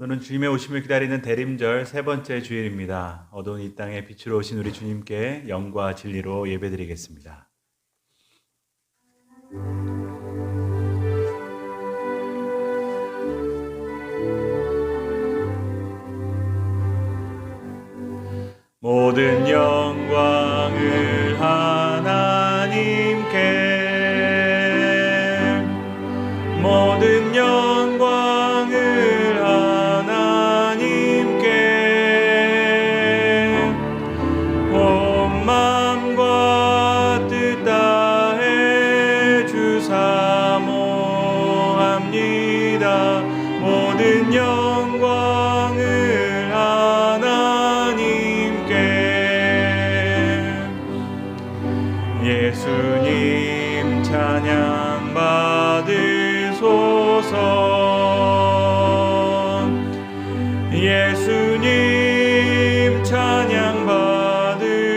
오늘은 주님의 오심을 기다리는 대림절 세 번째 주일입니다. 어두운 이 땅에 빛으로 오신 우리 주님께 영과 진리로 예배드리겠습니다. 모든 영광을 하나님께, 모든 영광을 하나님께, 온 마음과 뜻 다해 주사 모합니다. 모든 영광을 하나님께. 예수님 찬양 받으소서. 예수님 찬양 받으소서.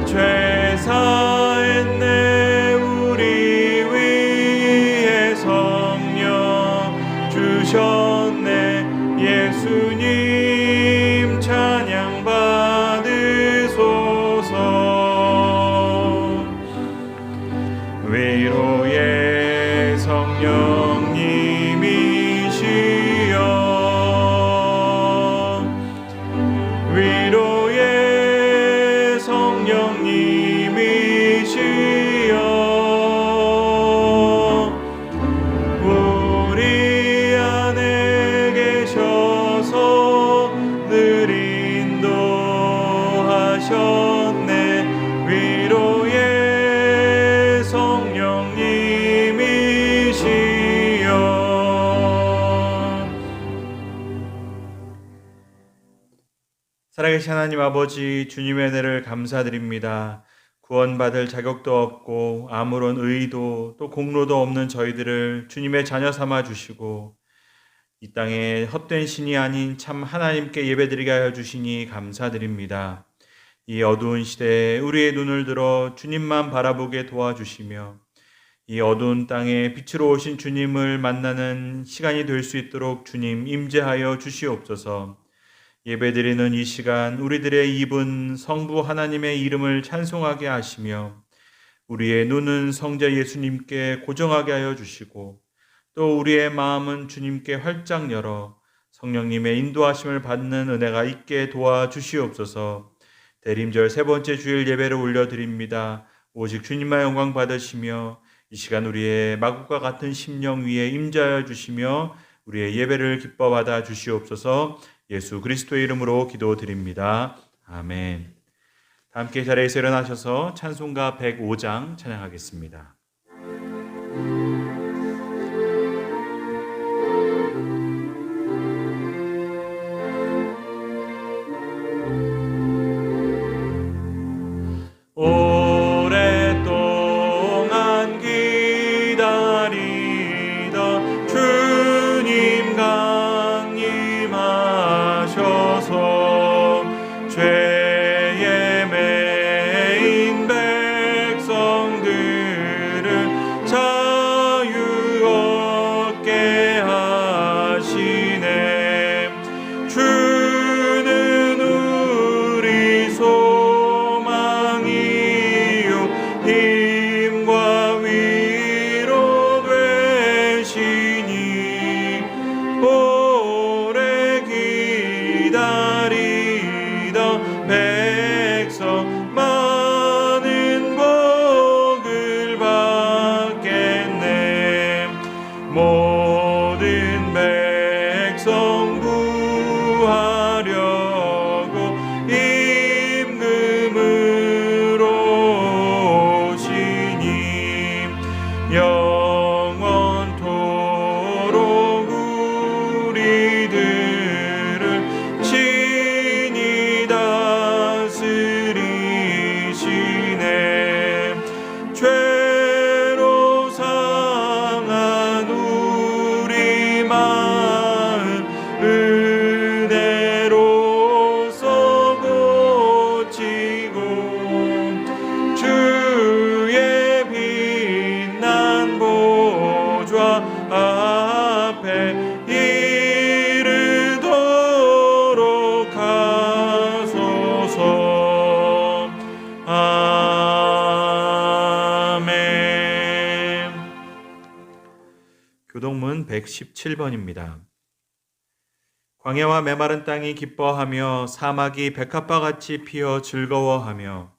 죄 사했네 우리 위해 성령 주셨네. 예수님 찬양 받으소서. 위로의 성령님이시여, 위로의 성령님이시여, 우리 안에 계셔서 늘 인도하셨네. 위로의 성령님이시여. 살아계신 하나님 아버지, 주님의 은혜를 감사드립니다. 구원받을 자격도 없고 아무런 의도 또 공로도 없는 저희들을 주님의 자녀 삼아 주시고 이 땅에 헛된 신이 아닌 참 하나님께 예배드리게 하여 주시니 감사드립니다. 이 어두운 시대에 우리의 눈을 들어 주님만 바라보게 도와주시며 이 어두운 땅에 빛으로 오신 주님을 만나는 시간이 될 수 있도록 주님 임재하여 주시옵소서. 예배드리는 이 시간 우리들의 입은 성부 하나님의 이름을 찬송하게 하시며 우리의 눈은 성자 예수님께 고정하게 하여 주시고 또 우리의 마음은 주님께 활짝 열어 성령님의 인도하심을 받는 은혜가 있게 도와주시옵소서. 대림절 세 번째 주일 예배를 올려드립니다. 오직 주님만 영광 받으시며 이 시간 우리의 마구과 같은 심령 위에 임재하여 주시며 우리의 예배를 기뻐 받아 주시옵소서. 예수 그리스도의 이름으로 기도드립니다. 아멘. 다 함께 자리에서 일어나셔서 찬송가 105장 찬양하겠습니다. 오랫동안 기다리던 주님 강림하셔서 죄에 매인 백성들을 아멘. 교동문 117번입니다. 광야와 메마른 땅이 기뻐하며 사막이 백합화같이 피어 즐거워하며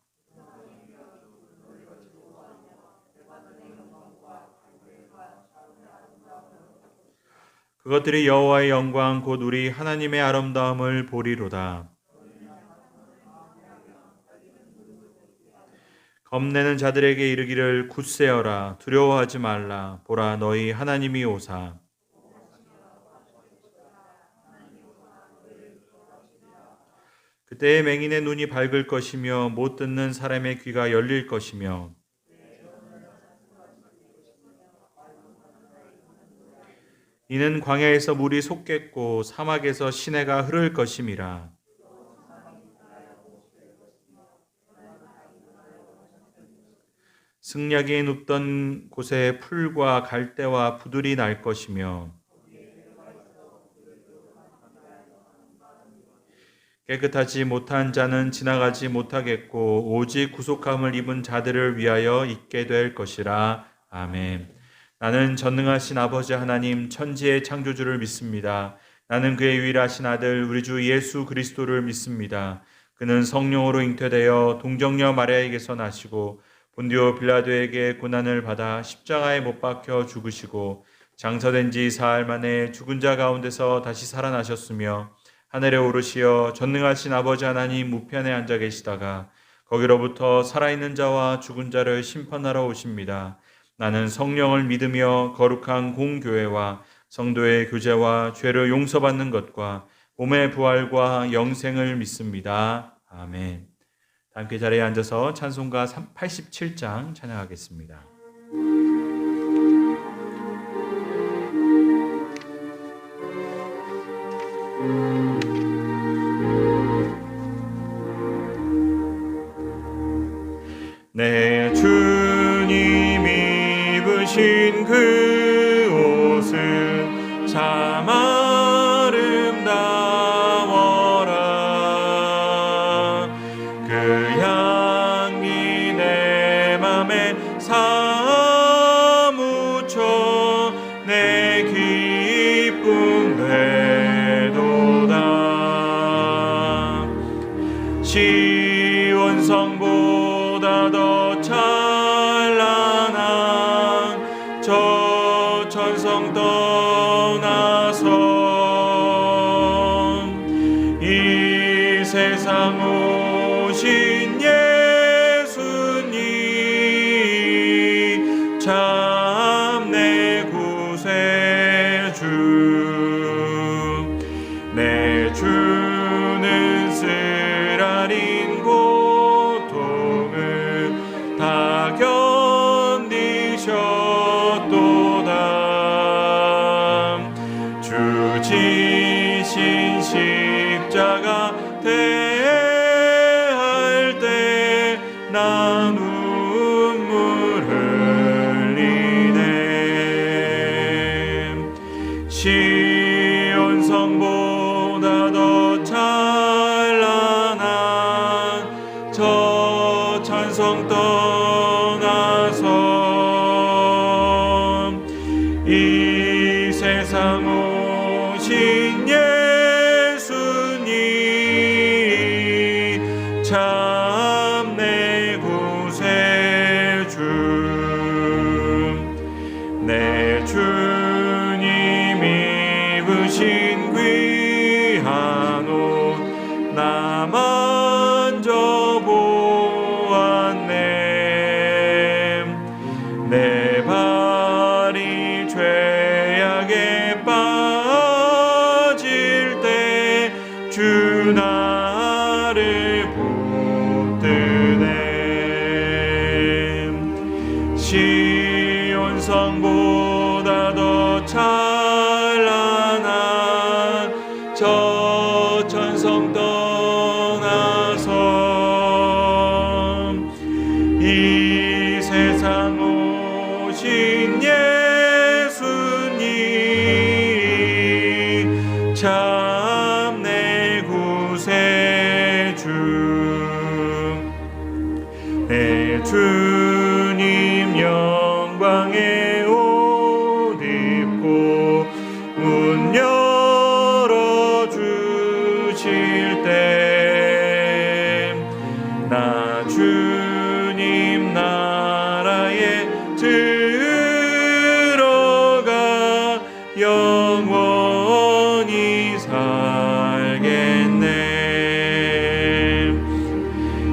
그것들이 여호와의 영광 곧 우리 하나님의 아름다움을 보리로다. 겁내는 자들에게 이르기를 굳세어라 두려워하지 말라 보라 너희 하나님이 오사. 그때의 맹인의 눈이 밝을 것이며 못 듣는 사람의 귀가 열릴 것이며 이는 광야에서 물이 솟겠고 사막에서 시내가 흐를 것임이라. 승낙이 눕던 곳에 풀과 갈대와 부들이 날 것이며 깨끗하지 못한 자는 지나가지 못하겠고 오직 구속함을 입은 자들을 위하여 있게 될 것이라. 아멘. 나는 전능하신 아버지 하나님 천지의 창조주를 믿습니다. 나는 그의 유일하신 아들 우리 주 예수 그리스도를 믿습니다. 그는 성령으로 잉태되어 동정녀 마리아에게서 나시고 본디오 빌라도에게 고난을 받아 십자가에 못 박혀 죽으시고 장사된 지 사흘 만에 죽은 자 가운데서 다시 살아나셨으며 하늘에 오르시어 전능하신 아버지 하나님 우편에 앉아 계시다가 거기로부터 살아있는 자와 죽은 자를 심판하러 오십니다. 나는 성령을 믿으며 거룩한 공교회와 성도의 교제와 죄를 용서받는 것과 몸의 부활과 영생을 믿습니다. 아멘. 함께 자리에 앉아서 찬송가 87장 찬양하겠습니다. 내 주님 입으신 그 옷은 참 아름다워라. 그 향기 내 맘에 사무쳐 내 기쁨 되도다. 시온 성보다 더 찬란한 저 천성 떠나서 이 세상 오신 예수님 참 내 구세주. 내 주는 쓰라린 고통을 다 견디셨도다. 주 지신 십자가 대할 때 나 눈물 흘리네. 시온 성보다 더 찬란한 저 찬성 떠나서 이 세상 오신 예수님 참 내 구세주. 내 주님 입으신 귀한 옷 나 만져보았네. 내 발이 죄악에 빠질 때 주 나를 붙드네. 시온 성보다 더 찬란한 저 천성 떠나서 이 세상 오신 예수님 참 내 구세주. 내 주님 영광의 옷 입고 문 열어주실 때 나 주님 나라에 들어가 영원히 살겠네.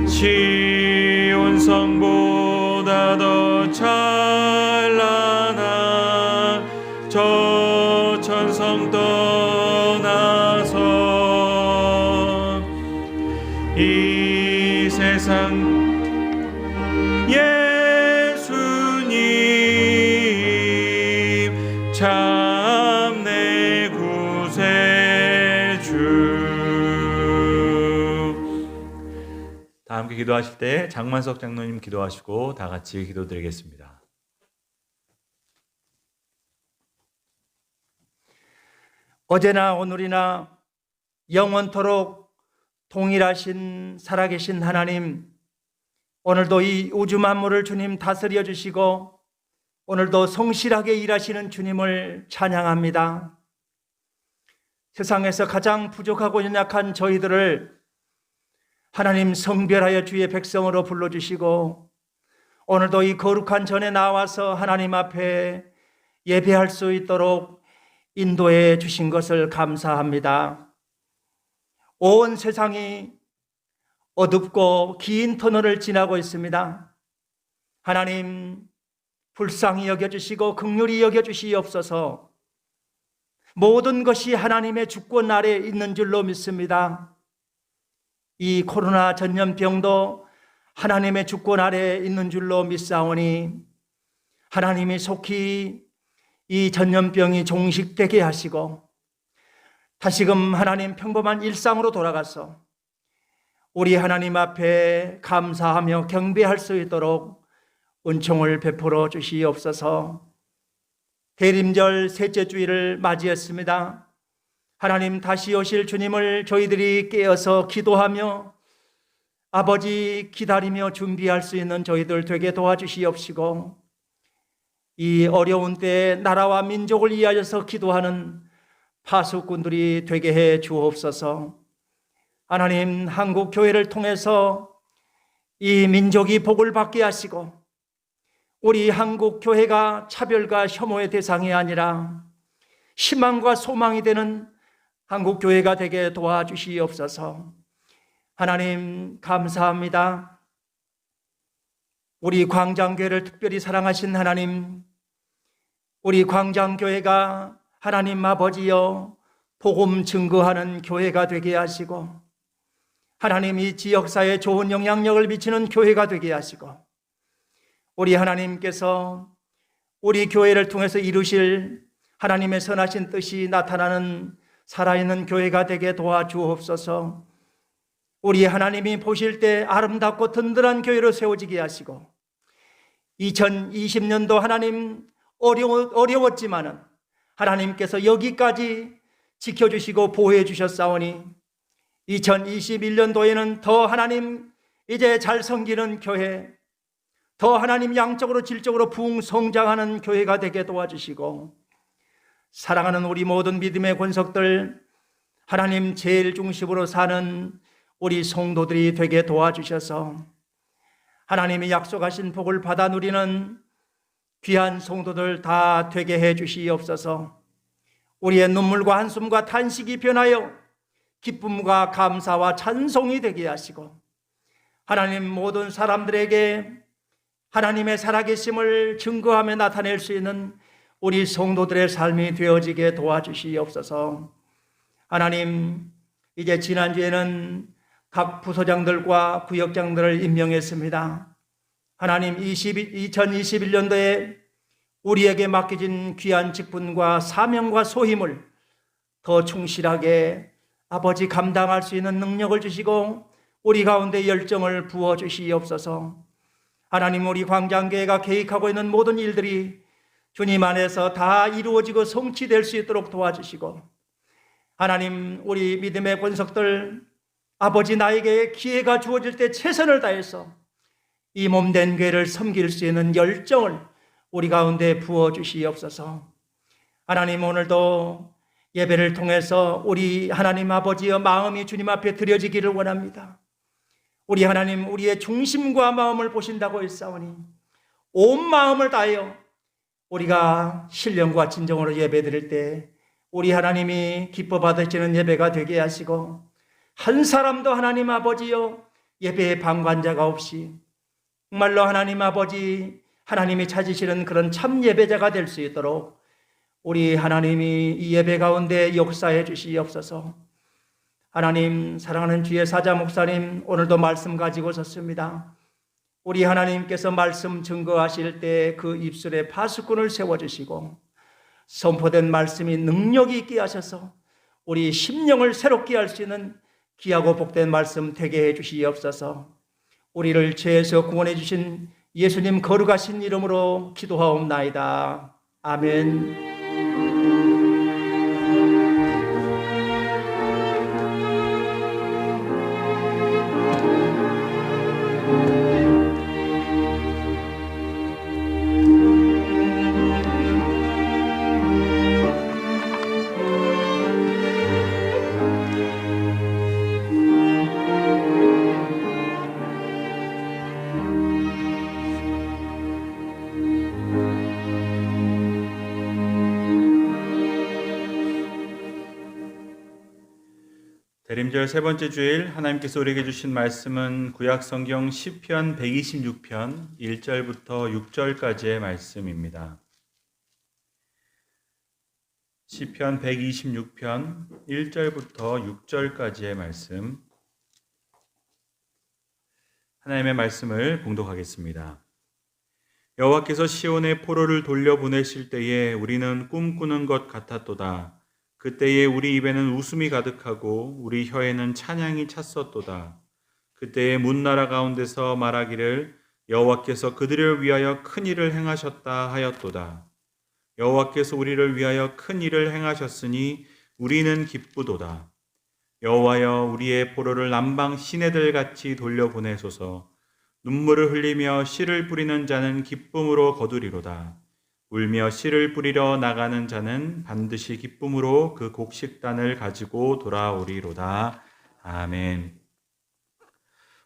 시온 성보다 더 찬란한 저 천성 떠나서 이 세상 예수님 참 내 구세주. 다 함께 기도하실 때 장만석 장로님 기도하시고 다 같이 기도드리겠습니다. 어제나 오늘이나 영원토록 동일하신 살아계신 하나님, 오늘도 이 우주 만물을 주님 다스려 주시고 오늘도 성실하게 일하시는 주님을 찬양합니다. 세상에서 가장 부족하고 연약한 저희들을 하나님 성별하여 주의 백성으로 불러주시고 오늘도 이 거룩한 전에 나와서 하나님 앞에 예배할 수 있도록 인도해 주신 것을 감사합니다. 온 세상이 어둡고 긴 터널을 지나고 있습니다. 하나님 불쌍히 여겨주시고 긍휼히 여겨주시옵소서. 모든 것이 하나님의 주권 아래에 있는 줄로 믿습니다. 이 코로나 전염병도 하나님의 주권 아래에 있는 줄로 믿사오니 하나님이 속히 이 전염병이 종식되게 하시고 다시금 하나님 평범한 일상으로 돌아가서 우리 하나님 앞에 감사하며 경배할 수 있도록 은총을 베풀어 주시옵소서. 대림절 셋째 주일을 맞이했습니다. 하나님 다시 오실 주님을 저희들이 깨어서 기도하며 아버지 기다리며 준비할 수 있는 저희들 되게 도와주시옵시고 이 어려운 때에 나라와 민족을 위하여서 기도하는 파수꾼들이 되게 해 주옵소서. 하나님 한국 교회를 통해서 이 민족이 복을 받게 하시고 우리 한국 교회가 차별과 혐오의 대상이 아니라 희망과 소망이 되는 한국 교회가 되게 도와주시옵소서. 하나님 감사합니다. 우리 광장교회를 특별히 사랑하신 하나님, 우리 광장교회가 하나님 아버지여 복음 증거하는 교회가 되게 하시고 하나님 이 지역사회에 좋은 영향력을 미치는 교회가 되게 하시고 우리 하나님께서 우리 교회를 통해서 이루실 하나님의 선하신 뜻이 나타나는 살아있는 교회가 되게 도와주옵소서. 우리 하나님이 보실 때 아름답고 든든한 교회로 세워지게 하시고 2020년도 하나님 어려웠지만은 하나님께서 여기까지 지켜주시고 보호해 주셨사오니 2021년도에는 더 하나님 이제 잘 섬기는 교회, 더 하나님 양적으로 질적으로 부흥성장하는 교회가 되게 도와주시고 사랑하는 우리 모든 믿음의 권속들 하나님 제일 중심으로 사는 우리 성도들이 되게 도와주셔서 하나님이 약속하신 복을 받아 누리는 귀한 성도들 다 되게 해 주시옵소서. 우리의 눈물과 한숨과 탄식이 변하여 기쁨과 감사와 찬송이 되게 하시고 하나님 모든 사람들에게 하나님의 살아계심을 증거하며 나타낼 수 있는 우리 성도들의 삶이 되어지게 도와주시옵소서. 하나님 이제 지난주에는 각 부서장들과 구역장들을 임명했습니다. 하나님 2021년도에 우리에게 맡겨진 귀한 직분과 사명과 소임을 더 충실하게 아버지 감당할 수 있는 능력을 주시고 우리 가운데 열정을 부어주시옵소서. 하나님 우리 광장교회가 계획하고 있는 모든 일들이 주님 안에서 다 이루어지고 성취될 수 있도록 도와주시고 하나님 우리 믿음의 권속들 아버지 나에게 기회가 주어질 때 최선을 다해서 이 몸된 교회를 섬길 수 있는 열정을 우리 가운데 부어주시옵소서. 하나님, 오늘도 예배를 통해서 우리 하나님 아버지의 마음이 주님 앞에 드려지기를 원합니다. 우리 하나님, 우리의 중심과 마음을 보신다고 했사오니 온 마음을 다하여 우리가 신령과 진정으로 예배드릴 때 우리 하나님이 기뻐 받으시는 예배가 되게 하시고, 한 사람도 하나님 아버지여 예배의 방관자가 없이 정말로 하나님 아버지, 하나님이 찾으시는 그런 참 예배자가 될 수 있도록 우리 하나님이 이 예배 가운데 역사해 주시옵소서. 하나님, 사랑하는 주의 사자 목사님, 오늘도 말씀 가지고 섰습니다. 우리 하나님께서 말씀 증거하실 때 그 입술에 파수꾼을 세워주시고 선포된 말씀이 능력이 있게 하셔서 우리 심령을 새롭게 할 수 있는 귀하고 복된 말씀 되게 해 주시옵소서. 우리를 죄에서 구원해 주신 예수님 거룩하신 이름으로 기도하옵나이다. 아멘. 대림절 세 번째 주일 하나님께서 우리에게 주신 말씀은 구약성경 시편 126편 1절부터 6절까지의 말씀입니다. 시편 126편 1절부터 6절까지의 말씀, 하나님의 말씀을 봉독하겠습니다. 여호와께서 시온의 포로를 돌려보내실 때에 우리는 꿈꾸는 것 같았도다. 그때에 우리 입에는 웃음이 가득하고 우리 혀에는 찬양이 찼었도다. 그때에 문나라 가운데서 말하기를 여호와께서 그들을 위하여 큰 일을 행하셨다 하였도다. 여호와께서 우리를 위하여 큰 일을 행하셨으니 우리는 기쁘도다. 여호와여, 우리의 포로를 남방 시내들 같이 돌려보내소서. 눈물을 흘리며 씨를 뿌리는 자는 기쁨으로 거두리로다. 울며 씨를 뿌리러 나가는 자는 반드시 기쁨으로 그 곡식단을 가지고 돌아오리로다. 아멘.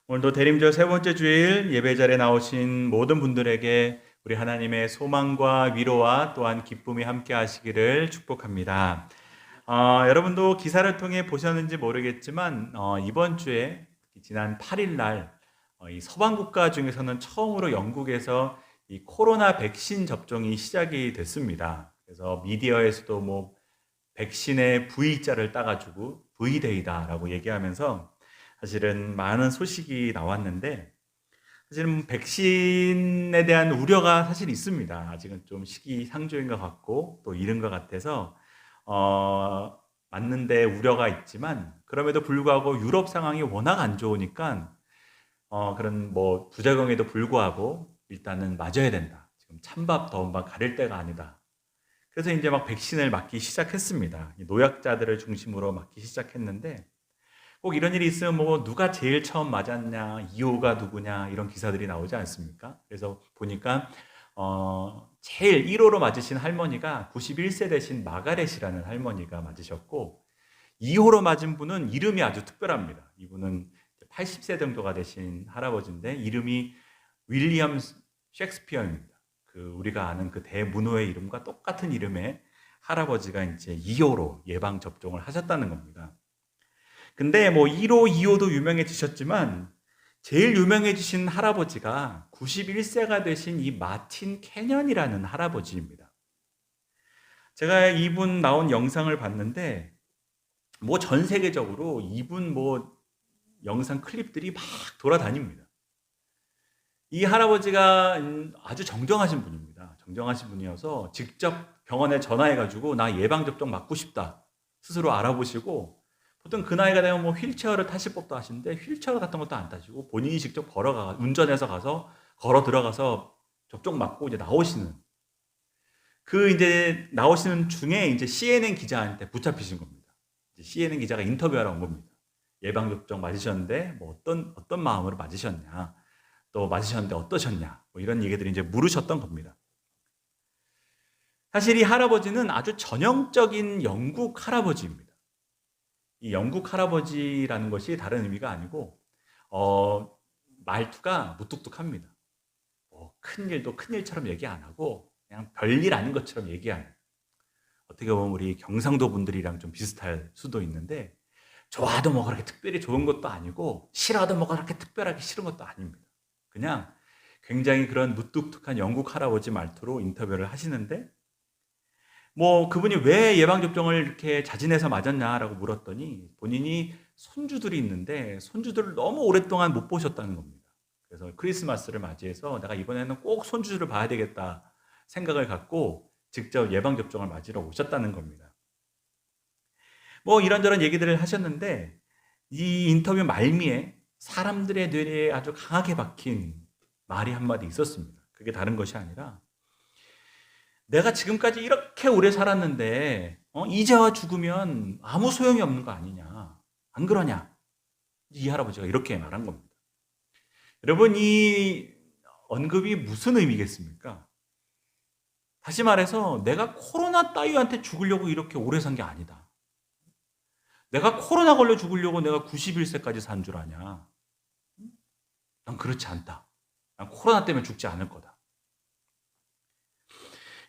오늘도 대림절 세 번째 주일 예배 자리에 나오신 모든 분들에게 우리 하나님의 소망과 위로와 또한 기쁨이 함께 하시기를 축복합니다. 여러분도 기사를 통해 보셨는지 모르겠지만 이번 주에 지난 8일 날 이 서방 국가 중에서는 처음으로 영국에서 이 코로나 백신 접종이 시작이 됐습니다. 그래서 미디어에서도 뭐 백신의 V자를 따가지고 V데이다라고 얘기하면서 사실은 많은 소식이 나왔는데, 사실은 백신에 대한 우려가 사실 있습니다. 아직은 좀 시기상조인 것 같고 또 이른 것 같아서 맞는데 우려가 있지만, 그럼에도 불구하고 유럽 상황이 워낙 안 좋으니까 그런 뭐 부작용에도 불구하고 일단은 맞아야 된다. 지금 찬밥 더운 밥 가릴 때가 아니다. 그래서 이제 막 백신을 맞기 시작했습니다. 노약자들을 중심으로 맞기 시작했는데, 꼭 이런 일이 있으면 뭐 누가 제일 처음 맞았냐, 2호가 누구냐 이런 기사들이 나오지 않습니까? 그래서 보니까 제일 1호로 맞으신 할머니가 91세 되신 마가렛이라는 할머니가 맞으셨고, 2호로 맞은 분은 이름이 아주 특별합니다. 이분은 80세 정도가 되신 할아버지인데 이름이 윌리엄 셰익스피어입니다. 우리가 아는 그 대문호의 이름과 똑같은 이름의 할아버지가 이제 2호로 예방 접종을 하셨다는 겁니다. 근데 뭐 1호, 2호도 유명해지셨지만 제일 유명해지신 할아버지가 91세가 되신 이 마틴 캐년이라는 할아버지입니다. 제가 이분 나온 영상을 봤는데 뭐 전 세계적으로 이분 뭐 영상 클립들이 막 돌아다닙니다. 이 할아버지가 아주 정정하신 분입니다. 정정하신 분이어서 직접 병원에 전화해가지고 나 예방접종 맞고 싶다 스스로 알아보시고, 보통 그 나이가 되면 뭐 휠체어를 타실 법도 하시는데 휠체어 같은 것도 안 타시고 본인이 직접 운전해서 가서 걸어 들어가서 접종 맞고 이제 나오시는, 이제 나오시는 중에 이제 CNN 기자한테 붙잡히신 겁니다. 이제 CNN 기자가 인터뷰하러 온 겁니다. 예방접종 맞으셨는데 뭐 어떤 마음으로 맞으셨냐. 또 맞으셨는데 어떠셨냐? 뭐 이런 얘기들이 이제 물으셨던 겁니다. 사실 이 할아버지는 아주 전형적인 영국 할아버지입니다. 이 영국 할아버지라는 것이 다른 의미가 아니고 말투가 무뚝뚝합니다. 큰 일도 큰 일처럼 얘기 안 하고 그냥 별일 아닌 것처럼 얘기하는, 어떻게 보면 우리 경상도 분들이랑 좀 비슷할 수도 있는데, 좋아도 뭐 그렇게 특별히 좋은 것도 아니고 싫어도 뭐 그렇게 특별하게 싫은 것도 아닙니다. 그냥 굉장히 그런 무뚝뚝한 영국 할아버지 말투로 인터뷰를 하시는데, 뭐 그분이 왜 예방접종을 이렇게 자진해서 맞았냐라고 물었더니 본인이 손주들이 있는데 손주들을 너무 오랫동안 못 보셨다는 겁니다. 그래서 크리스마스를 맞이해서 내가 이번에는 꼭 손주들을 봐야 되겠다 생각을 갖고 직접 예방접종을 맞으러 오셨다는 겁니다. 뭐 이런저런 얘기들을 하셨는데, 이 인터뷰 말미에 사람들의 뇌리에 아주 강하게 박힌 말이 한마디 있었습니다. 그게 다른 것이 아니라, 내가 지금까지 이렇게 오래 살았는데 이제와 죽으면 아무 소용이 없는 거 아니냐, 안 그러냐? 이 할아버지가 이렇게 말한 겁니다. 여러분, 이 언급이 무슨 의미겠습니까? 다시 말해서 내가 코로나 따위한테 죽으려고 이렇게 오래 산 게 아니다. 내가 코로나 걸려 죽으려고 내가 91세까지 산 줄 아냐? 난 그렇지 않다. 난 코로나 때문에 죽지 않을 거다.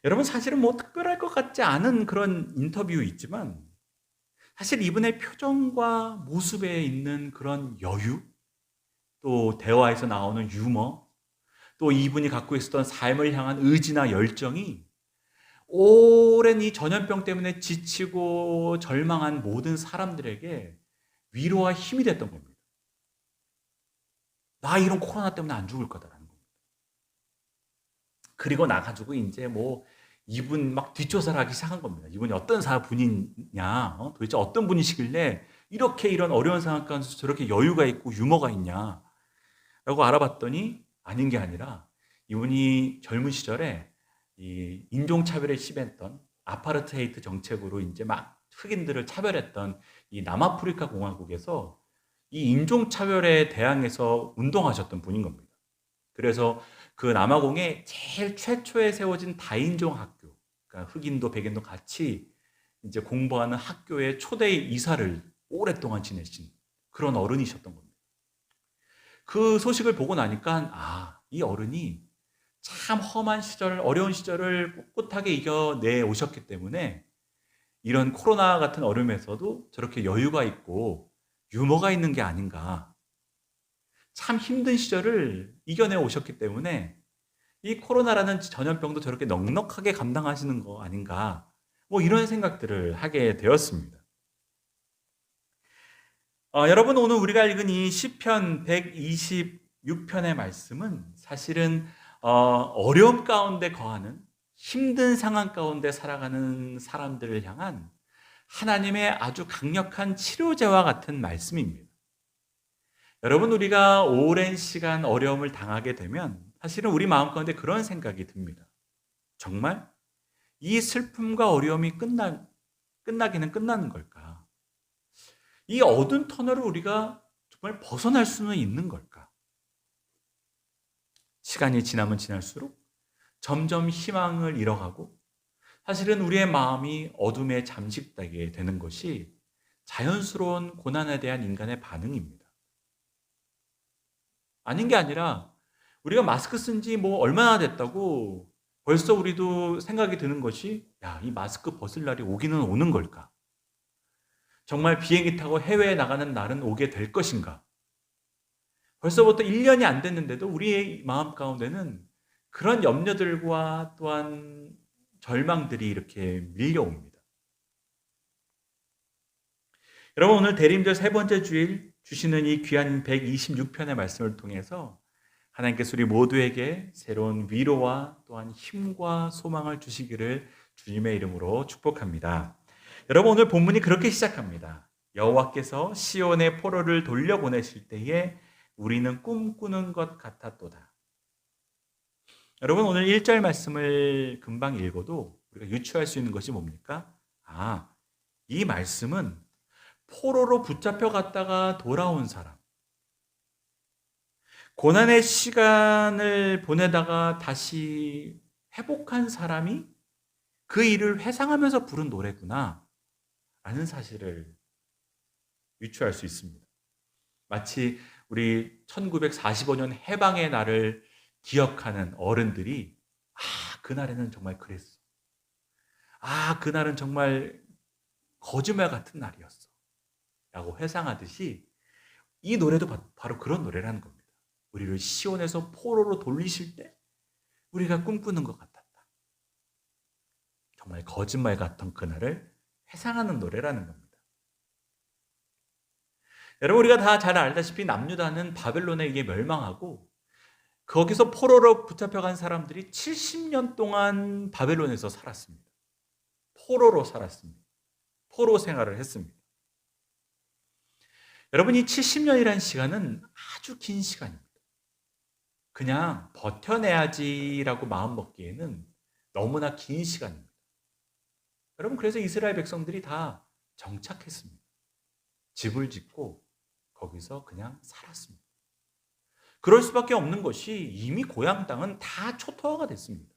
여러분, 사실은 뭐 특별할 것 같지 않은 그런 인터뷰이지만, 사실 이분의 표정과 모습에 있는 그런 여유, 또 대화에서 나오는 유머, 또 이분이 갖고 있었던 삶을 향한 의지나 열정이 오랜 이 전염병 때문에 지치고 절망한 모든 사람들에게 위로와 힘이 됐던 겁니다. 나 이런 코로나 때문에 안 죽을 거다라는 겁니다. 그리고 나가지고 이제 뭐 이분 막 뒷조사를 하기 시작한 겁니다. 이분이 어떤 분이냐, 도대체 어떤 분이시길래 이렇게 이런 어려운 상황 가운데서 저렇게 여유가 있고 유머가 있냐 라고 알아봤더니, 아닌 게 아니라 이분이 젊은 시절에 이 인종차별에 심했던 아파르테이트 정책으로 이제 막 흑인들을 차별했던 이 남아프리카 공화국에서 이 인종차별에 대항해서 운동하셨던 분인 겁니다. 그래서 그 남아공에 제일 최초에 세워진 다인종 학교, 그러니까 흑인도 백인도 같이 이제 공부하는 학교의 초대 이사를 오랫동안 지내신 그런 어른이셨던 겁니다. 그 소식을 보고 나니까 이 어른이 참 험한 시절, 어려운 시절을 꿋꿋하게 이겨내 오셨기 때문에 이런 코로나 같은 어려움에서도 저렇게 여유가 있고 유머가 있는 게 아닌가. 참 힘든 시절을 이겨내 오셨기 때문에 이 코로나라는 전염병도 저렇게 넉넉하게 감당하시는 거 아닌가. 뭐 이런 생각들을 하게 되었습니다. 여러분, 오늘 우리가 읽은 이 시편 126편의 말씀은 사실은 어려움 가운데 거하는, 힘든 상황 가운데 살아가는 사람들을 향한 하나님의 아주 강력한 치료제와 같은 말씀입니다. 여러분, 우리가 오랜 시간 어려움을 당하게 되면 사실은 우리 마음 가운데 그런 생각이 듭니다. 정말 이 슬픔과 어려움이 끝나기는 끝나는 걸까? 이 어두운 터널을 우리가 정말 벗어날 수는 있는 걸까? 시간이 지나면 지날수록 점점 희망을 잃어가고, 사실은 우리의 마음이 어둠에 잠식되게 되는 것이 자연스러운 고난에 대한 인간의 반응입니다. 아닌 게 아니라 우리가 마스크 쓴 지 뭐 얼마나 됐다고 벌써 우리도 생각이 드는 것이, 이 마스크 벗을 날이 오기는 오는 걸까? 정말 비행기 타고 해외에 나가는 날은 오게 될 것인가? 벌써부터 1년이 안 됐는데도 우리의 마음 가운데는 그런 염려들과 또한 절망들이 이렇게 밀려옵니다. 여러분, 오늘 대림절 세 번째 주일 주시는 이 귀한 126편의 말씀을 통해서 하나님께서 우리 모두에게 새로운 위로와 또한 힘과 소망을 주시기를 주님의 이름으로 축복합니다. 여러분, 오늘 본문이 그렇게 시작합니다. 여호와께서 시온의 포로를 돌려보내실 때에 우리는 꿈꾸는 것 같았도다. 여러분, 오늘 1절 말씀을 금방 읽어도 우리가 유추할 수 있는 것이 뭡니까? 이 말씀은 포로로 붙잡혀 갔다가 돌아온 사람, 고난의 시간을 보내다가 다시 회복한 사람이 그 일을 회상하면서 부른 노래구나 라는 사실을 유추할 수 있습니다. 마치 우리 1945년 해방의 날을 기억하는 어른들이 그날에는 정말 그랬어. 그날은 정말 거짓말 같은 날이었어. 라고 회상하듯이 이 노래도 바로 그런 노래라는 겁니다. 우리를 시온에서 포로로 돌리실 때 우리가 꿈꾸는 것 같았다. 정말 거짓말 같은 그날을 회상하는 노래라는 겁니다. 여러분, 우리가 다 잘 알다시피 남유다는 바벨론에 의해 멸망하고 거기서 포로로 붙잡혀간 사람들이 70년 동안 바벨론에서 살았습니다. 포로로 살았습니다. 포로 생활을 했습니다. 여러분, 이 70년이라는 시간은 아주 긴 시간입니다. 그냥 버텨내야지라고 마음먹기에는 너무나 긴 시간입니다. 여러분, 그래서 이스라엘 백성들이 다 정착했습니다. 집을 짓고 거기서 그냥 살았습니다. 그럴 수밖에 없는 것이 이미 고향 땅은 다 초토화가 됐습니다.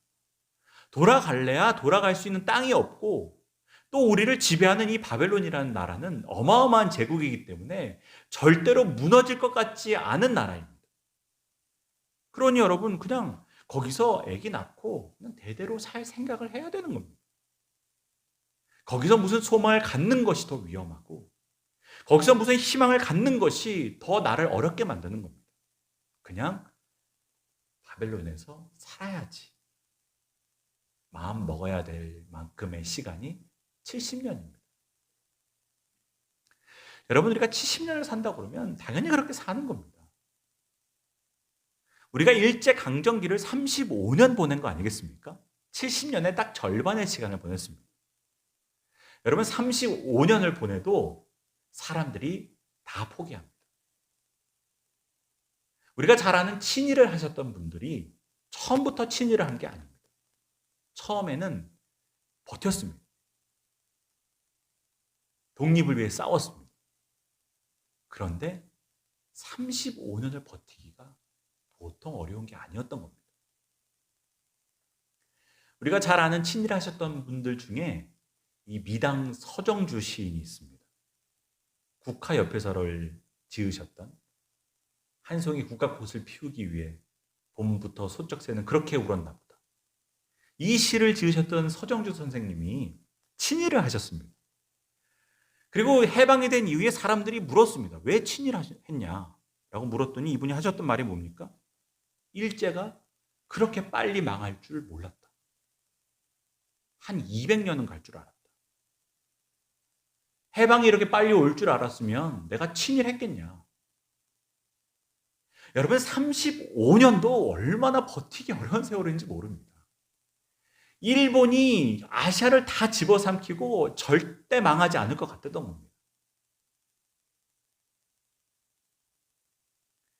돌아갈래야 돌아갈 수 있는 땅이 없고 또 우리를 지배하는 이 바벨론이라는 나라는 어마어마한 제국이기 때문에 절대로 무너질 것 같지 않은 나라입니다. 그러니 여러분, 그냥 거기서 아기 낳고 그냥 대대로 살 생각을 해야 되는 겁니다. 거기서 무슨 소망을 갖는 것이 더 위험하고 거기서 무슨 희망을 갖는 것이 더 나를 어렵게 만드는 겁니다. 그냥 바벨론에서 살아야지. 마음 먹어야 될 만큼의 시간이 70년입니다. 여러분, 우리가 70년을 산다고 그러면 당연히 그렇게 사는 겁니다. 우리가 일제강점기를 35년 보낸 거 아니겠습니까? 70년의 딱 절반의 시간을 보냈습니다. 여러분, 35년을 보내도 사람들이 다 포기합니다. 우리가 잘 아는 친일을 하셨던 분들이 처음부터 친일을 한 게 아닙니다. 처음에는 버텼습니다. 독립을 위해 싸웠습니다. 그런데 35년을 버티기가 보통 어려운 게 아니었던 겁니다. 우리가 잘 아는 친일 하셨던 분들 중에 이 미당 서정주 시인이 있습니다. 국화 옆에서를 지으셨던 한 송이 국화꽃을 피우기 위해 봄부터 소쩍 새는 그렇게 울었나 보다. 이 시를 지으셨던 서정주 선생님이 친일을 하셨습니다. 그리고 해방이 된 이후에 사람들이 물었습니다. 왜 친일했냐? 라고 물었더니 이분이 하셨던 말이 뭡니까? 일제가 그렇게 빨리 망할 줄 몰랐다. 한 200년은 갈 줄 알았다. 해방이 이렇게 빨리 올 줄 알았으면 내가 친일했겠냐? 여러분, 35년도 얼마나 버티기 어려운 세월인지 모릅니다. 일본이 아시아를 다 집어삼키고 절대 망하지 않을 것 같았던 겁니다.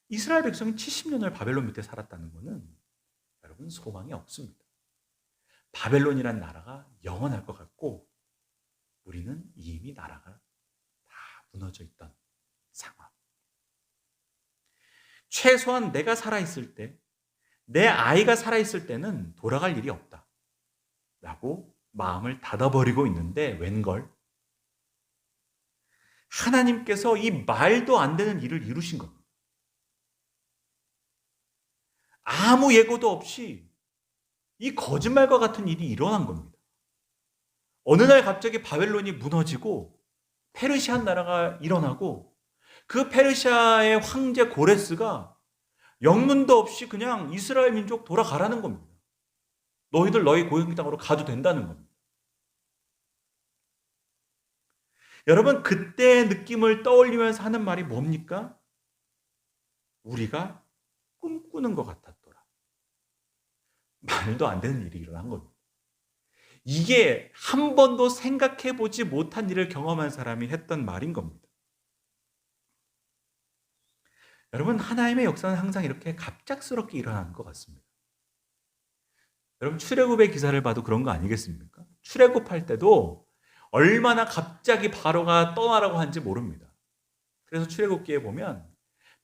이스라엘 백성이 70년을 바벨론 밑에 살았다는 것은 여러분, 소망이 없습니다. 바벨론이란 나라가 영원할 것 같고 우리는 이미 나라가 다 무너져 있던 상황. 최소한 내가 살아있을 때, 내 아이가 살아있을 때는 돌아갈 일이 없다 라고 마음을 닫아버리고 있는데 웬걸? 하나님께서 이 말도 안 되는 일을 이루신 겁니다. 아무 예고도 없이 이 거짓말과 같은 일이 일어난 겁니다. 어느 날 갑자기 바벨론이 무너지고 페르시아 나라가 일어나고 그 페르시아의 황제 고레스가 영문도 없이 그냥 이스라엘 민족 돌아가라는 겁니다. 너희들 너희 고향 땅으로 가도 된다는 겁니다. 여러분, 그때의 느낌을 떠올리면서 하는 말이 뭡니까? 우리가 꿈꾸는 것 같았더라. 말도 안 되는 일이 일어난 겁니다. 이게 한 번도 생각해보지 못한 일을 경험한 사람이 했던 말인 겁니다. 여러분, 하나님의 역사는 항상 이렇게 갑작스럽게 일어나는 것 같습니다. 여러분, 출애굽의 기사를 봐도 그런 거 아니겠습니까? 출애굽할 때도 얼마나 갑자기 바로가 떠나라고 한지 모릅니다. 그래서 출애굽기에 보면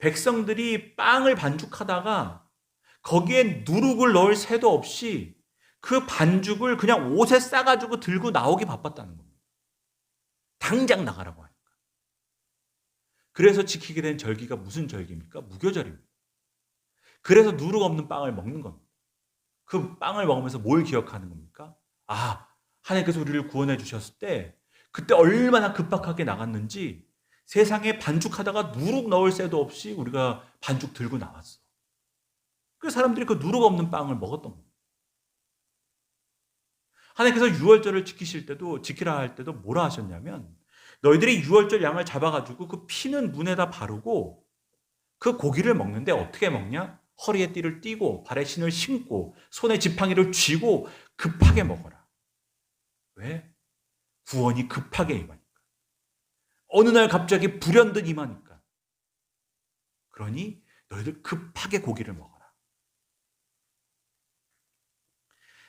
백성들이 빵을 반죽하다가 거기에 누룩을 넣을 새도 없이 그 반죽을 그냥 옷에 싸가지고 들고 나오기 바빴다는 겁니다. 당장 나가라고 하니까. 그래서 지키게 된 절기가 무슨 절기입니까? 무교절입니다. 그래서 누룩 없는 빵을 먹는 겁니다. 그 빵을 먹으면서 뭘 기억하는 겁니까? 아, 하나님께서 우리를 구원해 주셨을 때 그때 얼마나 급박하게 나갔는지 세상에 반죽하다가 누룩 넣을 새도 없이 우리가 반죽 들고 나왔어. 그 사람들이 그 누룩 없는 빵을 먹었던 겁니다. 하나님께서 유월절을 지키라 할 때도 뭐라 하셨냐면 너희들이 유월절 양을 잡아가지고 그 피는 문에다 바르고 그 고기를 먹는데 어떻게 먹냐? 허리에 띠를 띠고 발에 신을 신고 손에 지팡이를 쥐고 급하게 먹어라. 왜? 구원이 급하게 임하니까. 어느 날 갑자기 불현듯 임하니까. 그러니 너희들 급하게 고기를 먹어라.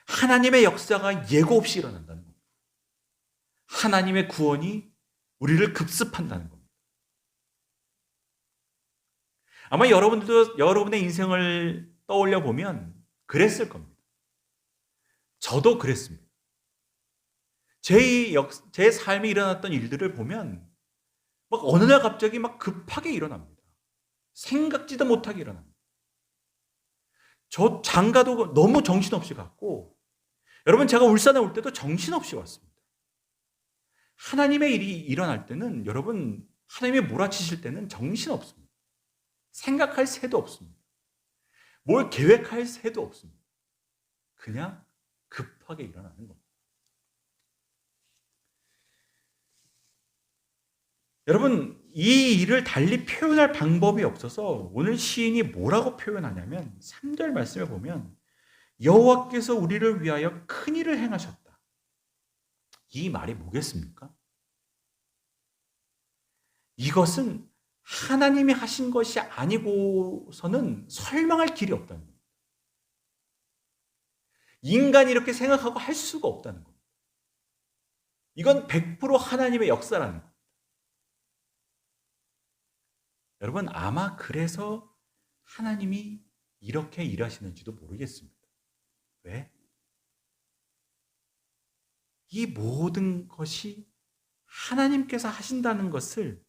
하나님의 역사가 예고 없이 일어난다는 겁니다. 하나님의 구원이 우리를 급습한다는 겁니다. 아마 여러분들도 여러분의 인생을 떠올려 보면 그랬을 겁니다. 저도 그랬습니다. 제 삶에 일어났던 일들을 보면 막 어느 날 갑자기 막 급하게 일어납니다. 생각지도 못하게 일어납니다. 저 장가도 너무 정신없이 갔고, 여러분 제가 울산에 올 때도 정신없이 왔습니다. 하나님의 일이 일어날 때는 여러분 하나님이 몰아치실 때는 정신없습니다. 생각할 새도 없습니다. 뭘 계획할 새도 없습니다. 그냥 급하게 일어나는 겁니다. 여러분 이 일을 달리 표현할 방법이 없어서 오늘 시인이 뭐라고 표현하냐면 3절 말씀에 보면 여호와께서 우리를 위하여 큰 일을 행하셨다. 이 말이 뭐겠습니까? 이것은 하나님이 하신 것이 아니고서는 설명할 길이 없다는 겁니다. 인간이 이렇게 생각하고 할 수가 없다는 겁니다. 이건 100% 하나님의 역사라는 겁니다. 여러분 아마 그래서 하나님이 이렇게 일하시는지도 모르겠습니다. 왜? 이 모든 것이 하나님께서 하신다는 것을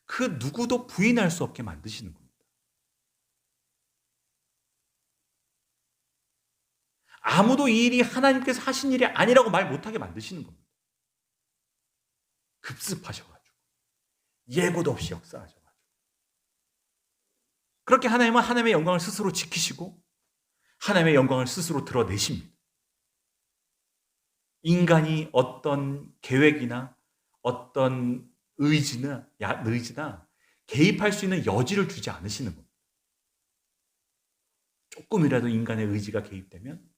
그 누구도 부인할 수 없게 만드시는 겁니다. 아무도 이 일이 하나님께서 하신 일이 아니라고 말 못하게 만드시는 겁니다. 급습하셔가지고 예고도 없이 역사하셔가지고 그렇게 하나님은 하나님의 영광을 스스로 지키시고 하나님의 영광을 스스로 드러내십니다. 인간이 어떤 계획이나 어떤 의지나 개입할 수 있는 여지를 주지 않으시는 겁니다. 조금이라도 인간의 의지가 개입되면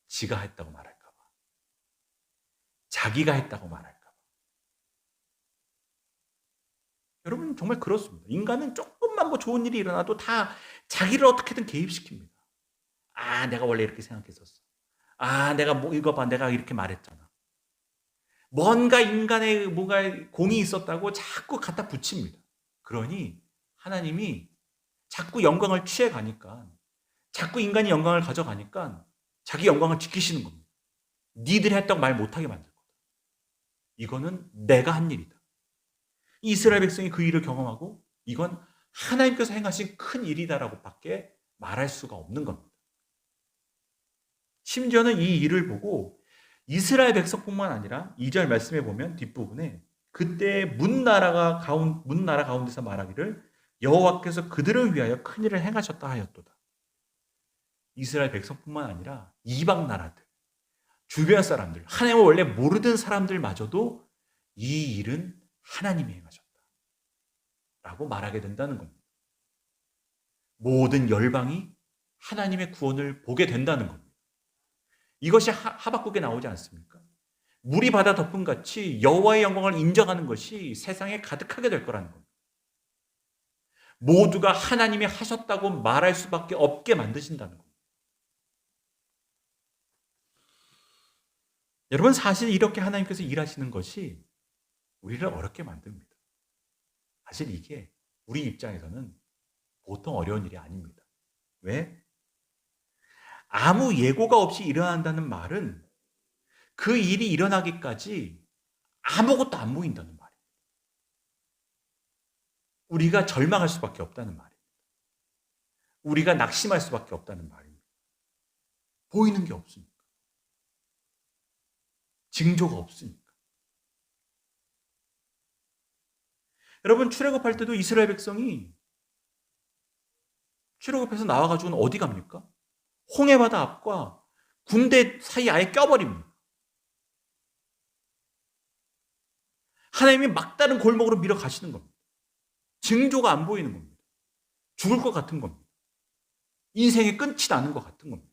지가 했다고 말할까 봐. 자기가 했다고 말할까 봐. 여러분 정말 그렇습니다. 인간은 조금만 뭐 좋은 일이 일어나도 다 자기를 어떻게든 개입시킵니다. 아, 내가 원래 이렇게 생각했었어. 아, 내가 뭐 이거 봐, 내가 이렇게 말했잖아. 뭔가 인간의 뭔가 공이 있었다고 자꾸 갖다 붙입니다. 그러니 하나님이 자꾸 영광을 취해 가니까, 자꾸 인간이 영광을 가져가니까 자기 영광을 지키시는 겁니다. 니들이 했다고 말 못하게 만들 거다. 이거는 내가 한 일이다. 이스라엘 백성이 그 일을 경험하고 이건 하나님께서 행하신 큰 일이다라고 밖에 말할 수가 없는 겁니다. 심지어는 이 일을 보고 이스라엘 백성뿐만 아니라 2절 말씀에 보면 뒷부분에 그때 문나라 가운데서 말하기를 여호와께서 그들을 위하여 큰 일을 행하셨다 하였도다. 이스라엘 백성뿐만 아니라 이방 나라들, 주변 사람들, 하나님을 원래 모르던 사람들마저도 이 일은 하나님이 행하셨다 라고 말하게 된다는 겁니다. 모든 열방이 하나님의 구원을 보게 된다는 겁니다. 이것이 하박국에 나오지 않습니까? 물이 바다 덮음같이 여호와의 영광을 인정하는 것이 세상에 가득하게 될 거라는 겁니다. 모두가 하나님이 하셨다고 말할 수밖에 없게 만드신다는 겁니다. 여러분 사실 이렇게 하나님께서 일하시는 것이 우리를 어렵게 만듭니다. 사실 이게 우리 입장에서는 보통 어려운 일이 아닙니다. 왜? 아무 예고가 없이 일어난다는 말은 그 일이 일어나기까지 아무것도 안 보인다는 말이에요. 우리가 절망할 수밖에 없다는 말이에요. 우리가 낙심할 수밖에 없다는 말입니다. 보이는 게 없으니까. 징조가 없으니까. 여러분, 출애굽할 때도 이스라엘 백성이 출애굽해서 나와가지고는 어디 갑니까? 홍해바다 앞과 군대 사이 아예 껴버립니다. 하나님이 막다른 골목으로 밀어가시는 겁니다. 징조가 안 보이는 겁니다. 죽을 것 같은 겁니다. 인생의 끝이 나는 것 같은 겁니다.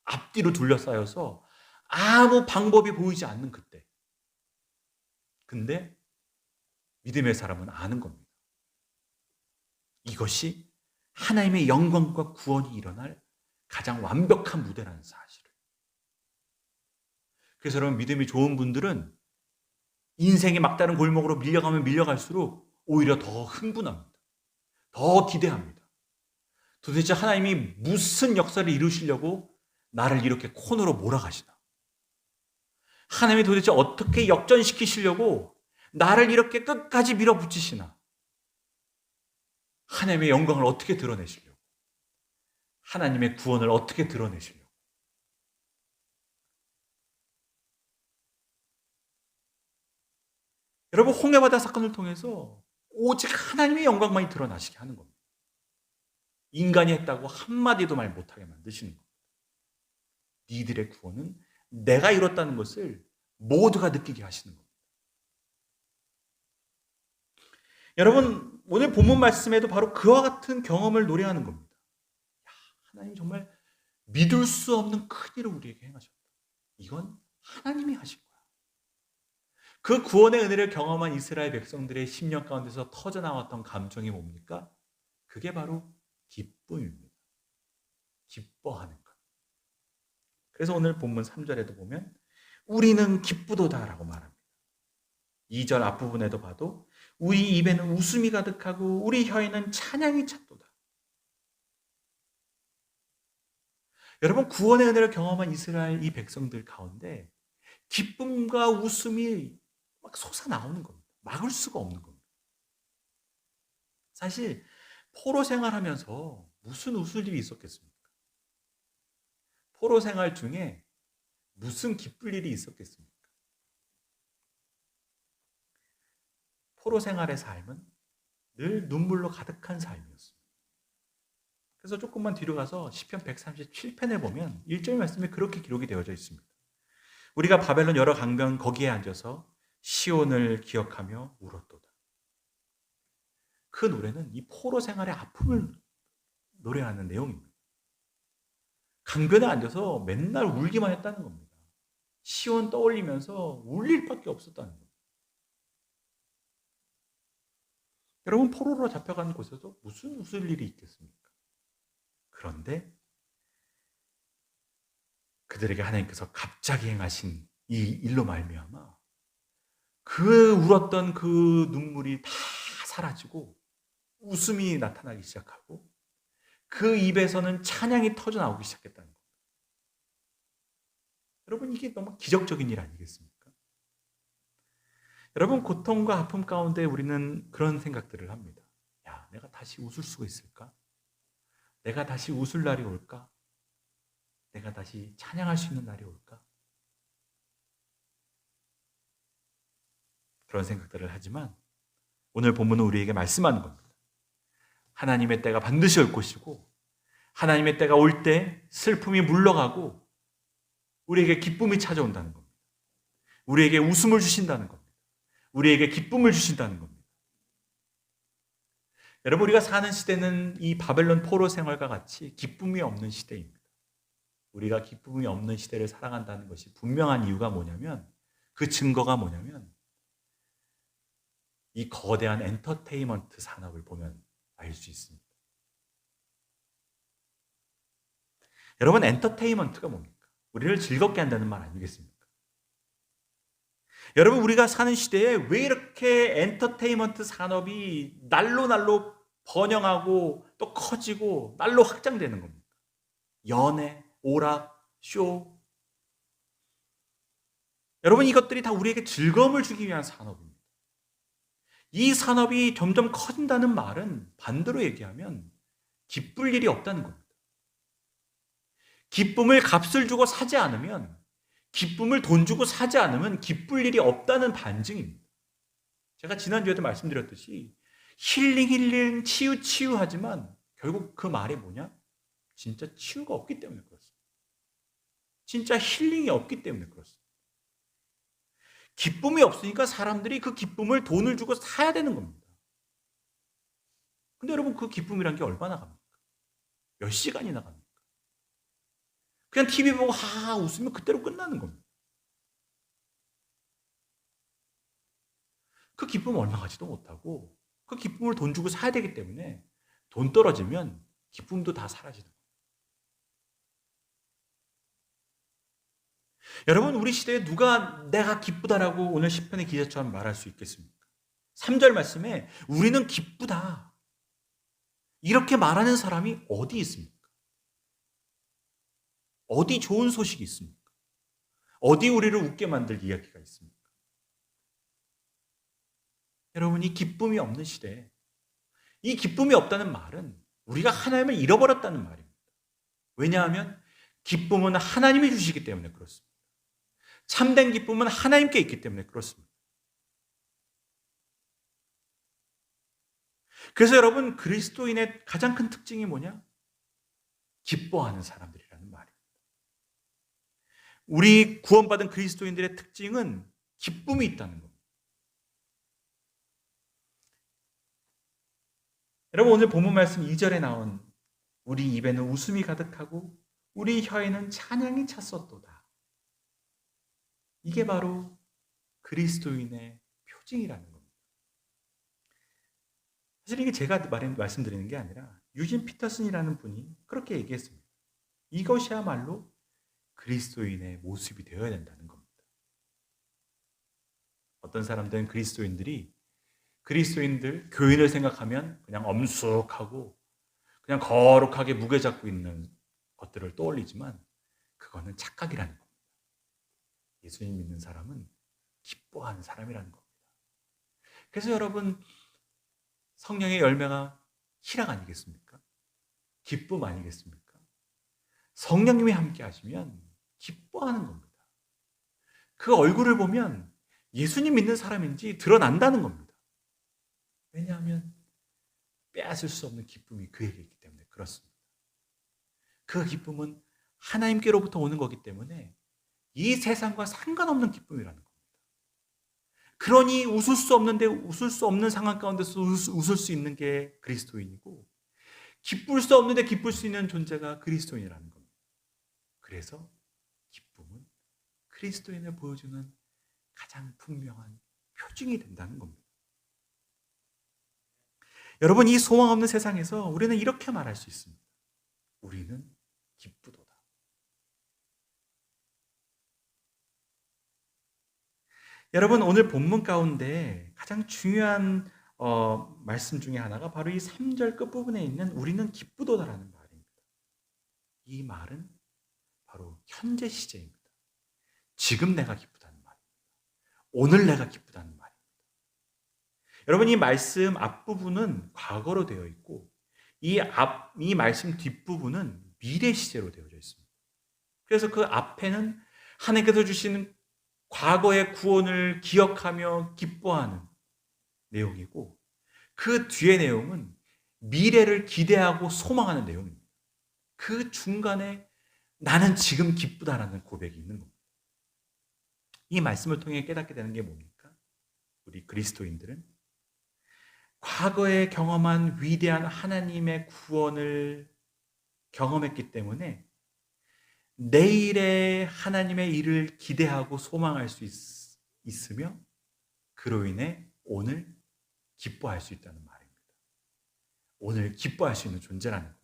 앞뒤로 둘러싸여서 아무 방법이 보이지 않는 그때. 근데 믿음의 사람은 아는 겁니다. 이것이 하나님의 영광과 구원이 일어날 가장 완벽한 무대라는 사실을. 그래서 여러분, 믿음이 좋은 분들은 인생의 막다른 골목으로 밀려가면 밀려갈수록 오히려 더 흥분합니다. 더 기대합니다. 도대체 하나님이 무슨 역사를 이루시려고 나를 이렇게 코너로 몰아가시나? 하나님이 도대체 어떻게 역전시키시려고 나를 이렇게 끝까지 밀어붙이시나? 하나님의 영광을 어떻게 드러내시려고? 하나님의 구원을 어떻게 드러내시려고? 여러분, 홍해바다 사건을 통해서 오직 하나님의 영광만이 드러나시게 하는 겁니다. 인간이 했다고 한마디도 말 못하게 만드시는 겁니다. 니들의 구원은 내가 이뤘다는 것을 모두가 느끼게 하시는 겁니다. 여러분, 오늘 본문 말씀에도 바로 그와 같은 경험을 노래하는 겁니다. 하나님 정말 믿을 수 없는 큰 일을 우리에게 행하셨다. 이건 하나님이 하신 거야. 그 구원의 은혜를 경험한 이스라엘 백성들의 심령 가운데서 터져나왔던 감정이 뭡니까? 그게 바로 기쁨입니다. 기뻐하는 것. 그래서 오늘 본문 3절에도 보면 우리는 기쁘도다라고 말합니다. 2절 앞부분에도 봐도 우리 입에는 웃음이 가득하고 우리 혀에는 찬양이 찼도다. 여러분, 구원의 은혜를 경험한 이스라엘 이 백성들 가운데 기쁨과 웃음이 막 솟아나오는 겁니다. 막을 수가 없는 겁니다. 사실 포로 생활하면서 무슨 웃을 일이 있었겠습니까? 포로 생활 중에 무슨 기쁠 일이 있었겠습니까? 포로 생활의 삶은 늘 눈물로 가득한 삶이었습니다. 그래서 조금만 뒤로 가서 시편 137편에 보면 1절 말씀에 그렇게 기록이 되어져 있습니다. 우리가 바벨론 여러 강변 거기에 앉아서 시온을 기억하며 울었도다. 그 노래는 이 포로 생활의 아픔을 노래하는 내용입니다. 강변에 앉아서 맨날 울기만 했다는 겁니다. 시온 떠올리면서 울 일밖에 없었다는 겁니다. 여러분, 포로로 잡혀간 곳에서 무슨 웃을 일이 있겠습니까? 그런데 그들에게 하나님께서 갑자기 행하신 이 일로 말미암아 그 울었던 그 눈물이 다 사라지고 웃음이 나타나기 시작하고 그 입에서는 찬양이 터져나오기 시작했다는 겁니다. 여러분, 이게 너무 기적적인 일 아니겠습니까? 여러분, 고통과 아픔 가운데 우리는 그런 생각들을 합니다. 야, 내가 다시 웃을 수가 있을까? 내가 다시 웃을 날이 올까? 내가 다시 찬양할 수 있는 날이 올까? 그런 생각들을 하지만 오늘 본문은 우리에게 말씀하는 겁니다. 하나님의 때가 반드시 올 것이고 하나님의 때가 올 때 슬픔이 물러가고 우리에게 기쁨이 찾아온다는 겁니다. 우리에게 웃음을 주신다는 겁니다. 우리에게 기쁨을 주신다는 겁니다. 여러분, 우리가 사는 시대는 이 바벨론 포로 생활과 같이 기쁨이 없는 시대입니다. 우리가 기쁨이 없는 시대를 살아간다는 것이 분명한 이유가 뭐냐면, 그 증거가 뭐냐면 이 거대한 엔터테인먼트 산업을 보면 알 수 있습니다. 여러분, 엔터테인먼트가 뭡니까? 우리를 즐겁게 한다는 말 아니겠습니까? 여러분, 우리가 사는 시대에 왜 이렇게 엔터테인먼트 산업이 날로 번영하고 또 커지고 날로 확장되는 겁니까? 연애, 오락, 쇼. 여러분, 이것들이 다 우리에게 즐거움을 주기 위한 산업입니다. 이 산업이 점점 커진다는 말은 반대로 얘기하면 기쁠 일이 없다는 겁니다. 기쁨을 값을 주고 사지 않으면, 기쁨을 돈 주고 사지 않으면 기쁠 일이 없다는 반증입니다. 제가 지난주에도 말씀드렸듯이 힐링, 치유 하지만 결국 그 말이 뭐냐? 진짜 치유가 없기 때문에 그렇습니다. 진짜 힐링이 없기 때문에 그렇습니다. 기쁨이 없으니까 사람들이 그 기쁨을 돈을 주고 사야 되는 겁니다. 근데 여러분, 그 기쁨이란 게 얼마나 갑니까? 몇 시간이나 갑니까? 그냥 TV 보고 하하 웃으면 그때로 끝나는 겁니다. 그 기쁨 얼마 가지도 못하고 그 기쁨을 돈 주고 사야 되기 때문에 돈 떨어지면 기쁨도 다 사라지는 거예요. 여러분, 우리 시대에 누가 내가 기쁘다라고 오늘 시편의 기자처럼 말할 수 있겠습니까? 3절 말씀에 우리는 기쁘다, 이렇게 말하는 사람이 어디 있습니까? 어디 좋은 소식이 있습니까? 어디 우리를 웃게 만들 이야기가 있습니까? 여러분, 이 기쁨이 없는 시대에, 이 기쁨이 없다는 말은 우리가 하나님을 잃어버렸다는 말입니다. 왜냐하면 기쁨은 하나님이 주시기 때문에 그렇습니다. 참된 기쁨은 하나님께 있기 때문에 그렇습니다. 그래서 여러분, 그리스도인의 가장 큰 특징이 뭐냐? 기뻐하는 사람들이라는 말입니다. 우리 구원받은 그리스도인들의 특징은 기쁨이 있다는 겁니다. 여러분, 오늘 본문 말씀 2절에 나온 우리 입에는 웃음이 가득하고 우리 혀에는 찬양이 찼었도다. 이게 바로 그리스도인의 표징이라는 겁니다. 사실 이게 제가 말씀드리는 게 아니라 유진 피터슨이라는 분이 그렇게 얘기했습니다. 이것이야말로 그리스도인의 모습이 되어야 된다는 겁니다. 어떤 사람들은 그리스도인들, 교인을 생각하면 그냥 엄숙하고 그냥 거룩하게 무게 잡고 있는 것들을 떠올리지만 그거는 착각이라는 겁니다. 예수님 믿는 사람은 기뻐하는 사람이라는 겁니다. 그래서 여러분, 성령의 열매가 희락 아니겠습니까? 기쁨 아니겠습니까? 성령님이 함께 하시면 기뻐하는 겁니다. 그 얼굴을 보면 예수님 믿는 사람인지 드러난다는 겁니다. 왜냐하면 빼앗을 수 없는 기쁨이 그에게 있기 때문에 그렇습니다. 그 기쁨은 하나님께로부터 오는 거기 때문에 이 세상과 상관없는 기쁨이라는 겁니다. 그러니 웃을 수 없는데 웃을 수 없는 상황 가운데서 웃을 수 있는 게 그리스도인이고, 기쁠 수 없는데 기쁠 수 있는 존재가 그리스도인이라는 겁니다. 그래서 기쁨은 그리스도인을 보여주는 가장 분명한 표징이 된다는 겁니다. 여러분, 이 소망 없는 세상에서 우리는 이렇게 말할 수 있습니다. 우리는 기쁘도다. 여러분, 오늘 본문 가운데 가장 중요한 말씀 중에 하나가 바로 이 3절 끝부분에 있는 우리는 기쁘도다라는 말입니다. 이 말은 바로 현재 시제입니다. 지금 내가 기쁘다는 말입니다. 오늘 내가 기쁘다는 말입니다. 여러분, 이 말씀 앞부분은 과거로 되어 있고 이 말씀 뒷부분은 미래 시제로 되어져 있습니다. 그래서 그 앞에는 하나님께서 주신 과거의 구원을 기억하며 기뻐하는 내용이고, 그 뒤의 내용은 미래를 기대하고 소망하는 내용입니다. 그 중간에 나는 지금 기쁘다라는 고백이 있는 겁니다. 이 말씀을 통해 깨닫게 되는 게 뭡니까? 우리 그리스도인들은 과거에 경험한 위대한 하나님의 구원을 경험했기 때문에 내일의 하나님의 일을 기대하고 소망할 수 있으며, 그로 인해 오늘 기뻐할 수 있다는 말입니다. 오늘 기뻐할 수 있는 존재라는 겁니다.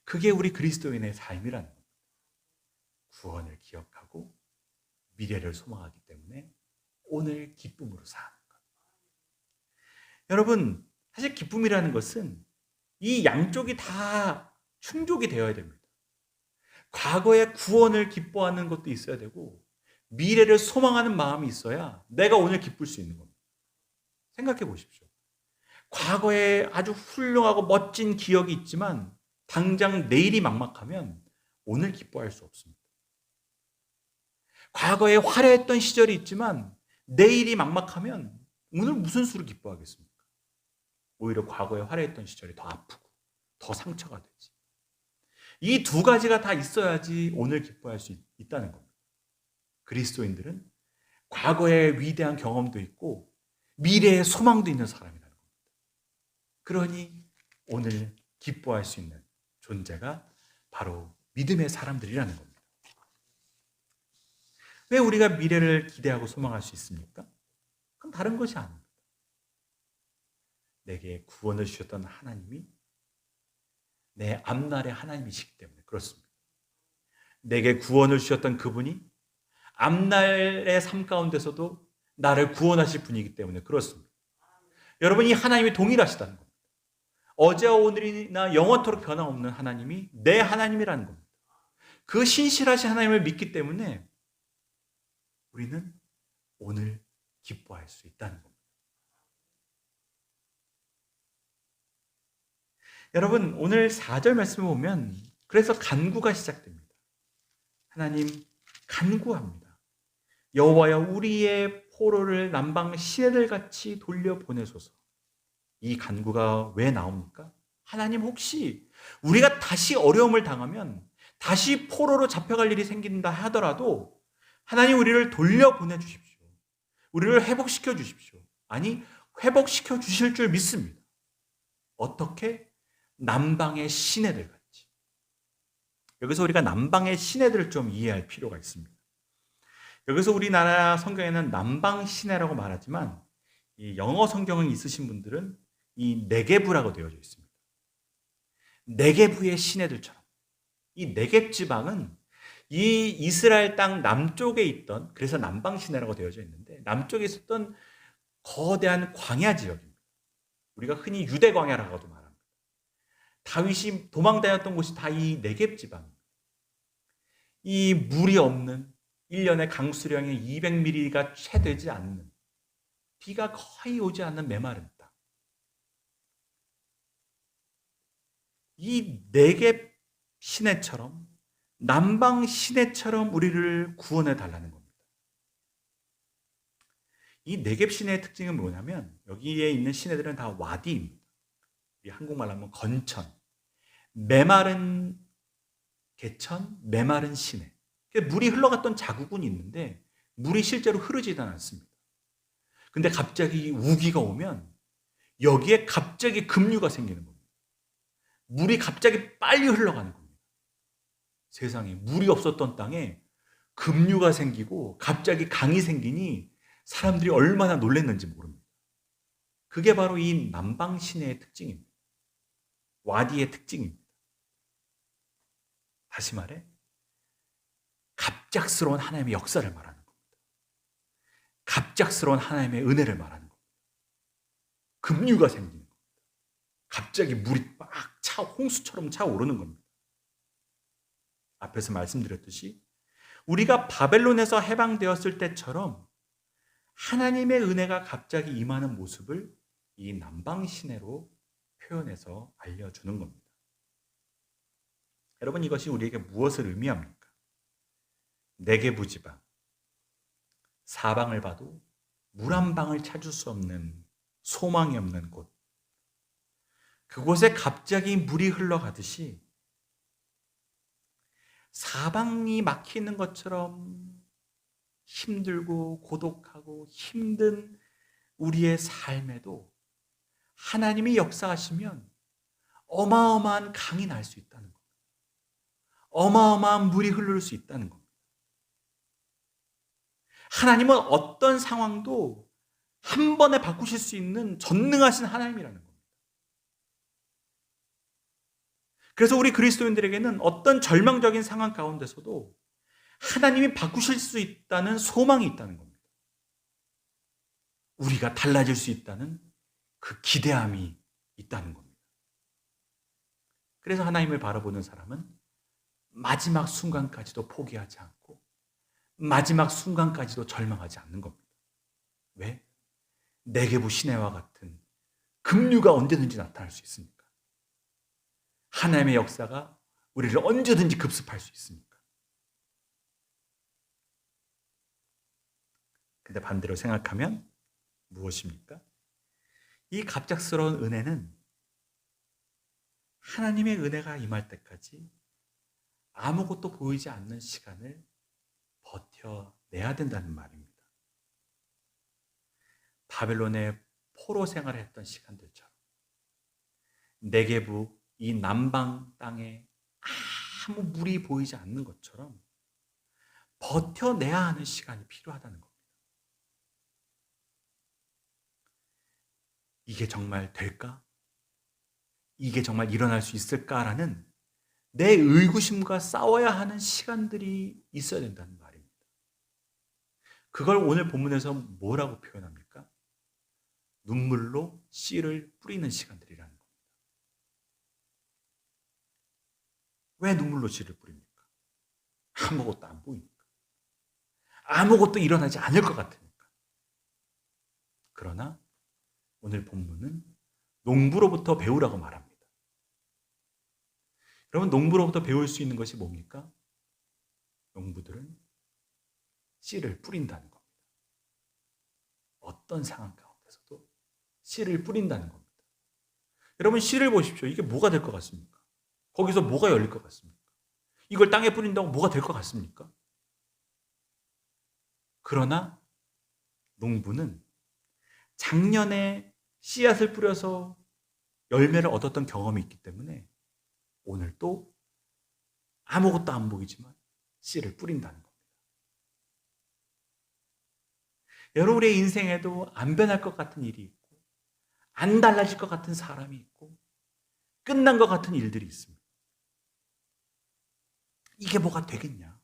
그게 우리 그리스도인의 삶이라는 겁니다. 구원을 기억하고 미래를 소망하기 때문에 오늘 기쁨으로 사는 것. 여러분, 사실 기쁨이라는 것은 이 양쪽이 다 충족이 되어야 됩니다. 과거의 구원을 기뻐하는 것도 있어야 되고 미래를 소망하는 마음이 있어야 내가 오늘 기쁠 수 있는 겁니다. 생각해 보십시오. 과거에 아주 훌륭하고 멋진 기억이 있지만 당장 내일이 막막하면 오늘 기뻐할 수 없습니다. 과거에 화려했던 시절이 있지만 내일이 막막하면 오늘 무슨 수로 기뻐하겠습니까? 오히려 과거에 화려했던 시절이 더 아프고 더 상처가 되지. 이 두 가지가 다 있어야지 오늘 기뻐할 수 있다는 겁니다. 그리스도인들은 과거의 위대한 경험도 있고 미래의 소망도 있는 사람이라는 겁니다. 그러니 오늘 기뻐할 수 있는 존재가 바로 믿음의 사람들이라는 겁니다. 왜 우리가 미래를 기대하고 소망할 수 있습니까? 그건 다른 것이 아닙니다. 내게 구원을 주셨던 하나님이 내 앞날의 하나님이시기 때문에 그렇습니다. 내게 구원을 주셨던 그분이 앞날의 삶 가운데서도 나를 구원하실 분이기 때문에 그렇습니다. 여러분, 이 하나님이 동일하시다는 겁니다. 어제와 오늘이나 영원토록 변함없는 하나님이 내 하나님이라는 겁니다. 그 신실하신 하나님을 믿기 때문에 우리는 오늘 기뻐할 수 있다는 겁니다. 여러분, 오늘 4절 말씀을 보면 그래서 간구가 시작됩니다. 하나님, 간구합니다. 여호와여, 우리의 포로를 남방 시내들같이 돌려보내소서. 이 간구가 왜 나옵니까? 하나님, 혹시 우리가 다시 어려움을 당하면 다시 포로로 잡혀갈 일이 생긴다 하더라도 하나님, 우리를 돌려보내 주십시오. 우리를 회복시켜 주십시오. 아니, 회복시켜 주실 줄 믿습니다. 어떻게? 남방의 시내들 같이. 여기서 우리가 남방의 시내들을 좀 이해할 필요가 있습니다. 여기서 우리나라 성경에는 남방 시내라고 말하지만 이 영어 성경을 있으신 분들은 이 네게브라고 되어져 있습니다. 네게브의 시내들처럼. 이 네겝 지방은 이 이스라엘 땅 남쪽에 있던, 그래서 남방 시내라고 되어져 있는데 남쪽에 있었던 거대한 광야 지역입니다. 우리가 흔히 유대 광야라고도 말합니다. 다윗이 도망 다녔던 곳이 다 이 네겝 지방입니다. 이 물이 없는 1년에 강수량이 200mm가 채 되지 않는, 비가 거의 오지 않는 메마른 땅. 이 네겝 시내처럼, 남방 시내처럼 우리를 구원해 달라는 겁니다. 이 네겝 시내의 특징은 뭐냐면 여기에 있는 시내들은 다 와디입니다. 한국말로 하면 건천, 메마른 개천, 메마른 시내. 물이 흘러갔던 자국은 있는데 물이 실제로 흐르지는 않습니다. 근데 갑자기 우기가 오면 여기에 갑자기 급류가 생기는 겁니다. 물이 갑자기 빨리 흘러가는 겁니다. 세상에, 물이 없었던 땅에 급류가 생기고 갑자기 강이 생기니 사람들이 얼마나 놀랐는지 모릅니다. 그게 바로 이 남방 시내의 특징입니다. 와디의 특징입니다. 다시 말해, 갑작스러운 하나님의 역사를 말하는 겁니다. 갑작스러운 하나님의 은혜를 말하는 겁니다. 급류가 생기는 겁니다. 갑자기 물이 막 홍수처럼 차오르는 겁니다. 앞에서 말씀드렸듯이 우리가 바벨론에서 해방되었을 때처럼 하나님의 은혜가 갑자기 임하는 모습을 이 남방 시내로 표현해서 알려주는 겁니다. 여러분, 이것이 우리에게 무엇을 의미합니까? 네게부 지방, 사방을 봐도 물 한 방울 찾을 수 없는, 소망이 없는 곳. 그곳에 갑자기 물이 흘러가듯이 사방이 막히는 것처럼 힘들고 고독하고 힘든 우리의 삶에도 하나님이 역사하시면 어마어마한 강이 날 수 있다는 겁니다. 어마어마한 물이 흐를 수 있다는 겁니다. 하나님은 어떤 상황도 한 번에 바꾸실 수 있는 전능하신 하나님이라는 겁니다. 그래서 우리 그리스도인들에게는 어떤 절망적인 상황 가운데서도 하나님이 바꾸실 수 있다는 소망이 있다는 겁니다. 우리가 달라질 수 있다는 그 기대함이 있다는 겁니다. 그래서 하나님을 바라보는 사람은 마지막 순간까지도 포기하지 않고 마지막 순간까지도 절망하지 않는 겁니다. 왜? 네게부 시내와 같은 급류가 언제든지 나타날 수 있으니까. 하나님의 역사가 우리를 언제든지 급습할 수 있으니까. 근데 반대로 생각하면 무엇입니까? 이 갑작스러운 은혜는 하나님의 은혜가 임할 때까지 아무것도 보이지 않는 시간을 버텨내야 된다는 말입니다. 바벨론의 포로 생활을 했던 시간들처럼 네게부 이 남방 땅에 아무 물이 보이지 않는 것처럼 버텨내야 하는 시간이 필요하다는 겁니다. 이게 정말 될까? 이게 정말 일어날 수 있을까라는 내 의구심과 싸워야 하는 시간들이 있어야 된다는 말입니다. 그걸 오늘 본문에서 뭐라고 표현합니까? 눈물로 씨를 뿌리는 시간들이라는 겁니다. 왜 눈물로 씨를 뿌립니까? 아무것도 안 보이니까. 아무것도 일어나지 않을 것 같으니까. 그러나 오늘 본문은 농부로부터 배우라고 말합니다. 여러분, 농부로부터 배울 수 있는 것이 뭡니까? 농부들은 씨를 뿌린다는 겁니다. 어떤 상황 가운데서도 씨를 뿌린다는 겁니다. 여러분, 씨를 보십시오. 이게 뭐가 될 것 같습니까? 거기서 뭐가 열릴 것 같습니까? 이걸 땅에 뿌린다고 뭐가 될 것 같습니까? 그러나 농부는 작년에 씨앗을 뿌려서 열매를 얻었던 경험이 있기 때문에 오늘 또 아무것도 안 보이지만 씨를 뿌린다는 겁니다. 여러분의 인생에도 안 변할 것 같은 일이 있고 안 달라질 것 같은 사람이 있고 끝난 것 같은 일들이 있습니다. 이게 뭐가 되겠냐?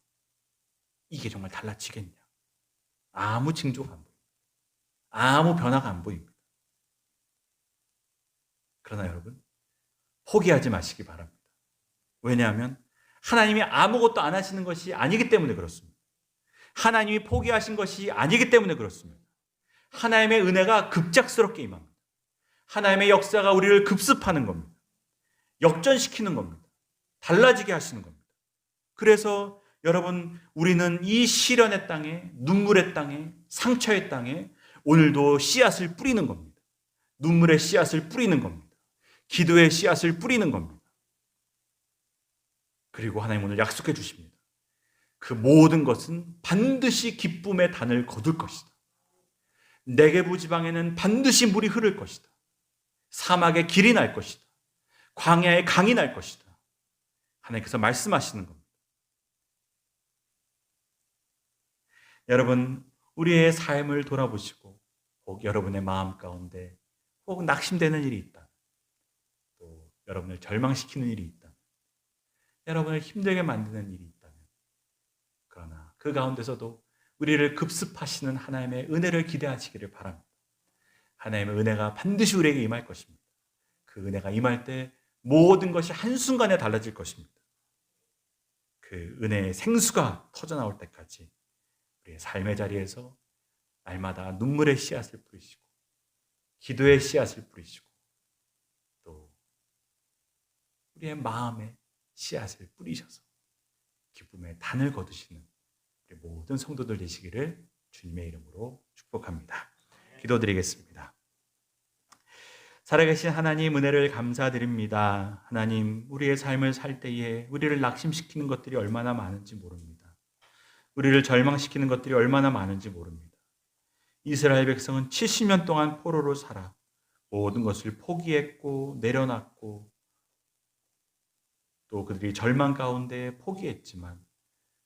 이게 정말 달라지겠냐? 아무 징조가 안 보입니다. 아무 변화가 안 보입니다. 그러나 여러분, 포기하지 마시기 바랍니다. 왜냐하면 하나님이 아무것도 안 하시는 것이 아니기 때문에 그렇습니다. 하나님이 포기하신 것이 아니기 때문에 그렇습니다. 하나님의 은혜가 급작스럽게 임합니다. 하나님의 역사가 우리를 급습하는 겁니다. 역전시키는 겁니다. 달라지게 하시는 겁니다. 그래서 여러분, 우리는 이 시련의 땅에, 눈물의 땅에, 상처의 땅에 오늘도 씨앗을 뿌리는 겁니다. 눈물의 씨앗을 뿌리는 겁니다. 기도의 씨앗을 뿌리는 겁니다. 그리고 하나님 오늘 약속해 주십니다. 그 모든 것은 반드시 기쁨의 단을 거둘 것이다. 네게부 지방에는 반드시 물이 흐를 것이다. 사막에 길이 날 것이다. 광야에 강이 날 것이다. 하나님께서 말씀하시는 겁니다. 여러분, 우리의 삶을 돌아보시고 혹 여러분의 마음 가운데 혹 낙심되는 일이 있다. 또 여러분을 절망시키는 일이 있다. 여러분을 힘들게 만드는 일이 있다면, 그러나 그 가운데서도 우리를 급습하시는 하나님의 은혜를 기대하시기를 바랍니다. 하나님의 은혜가 반드시 우리에게 임할 것입니다. 그 은혜가 임할 때 모든 것이 한순간에 달라질 것입니다. 그 은혜의 생수가 터져나올 때까지 우리의 삶의 자리에서 날마다 눈물의 씨앗을 뿌리시고 기도의 씨앗을 뿌리시고 또 우리의 마음에 씨앗을 뿌리셔서 기쁨의 단을 거두시는 우리 모든 성도들 되시기를 주님의 이름으로 축복합니다. 기도드리겠습니다. 살아계신 하나님, 은혜를 감사드립니다. 하나님, 우리의 삶을 살 때에 우리를 낙심시키는 것들이 얼마나 많은지 모릅니다. 우리를 절망시키는 것들이 얼마나 많은지 모릅니다. 이스라엘 백성은 70년 동안 포로로 살아 모든 것을 포기했고 내려놨고 또 그들이 절망 가운데 포기했지만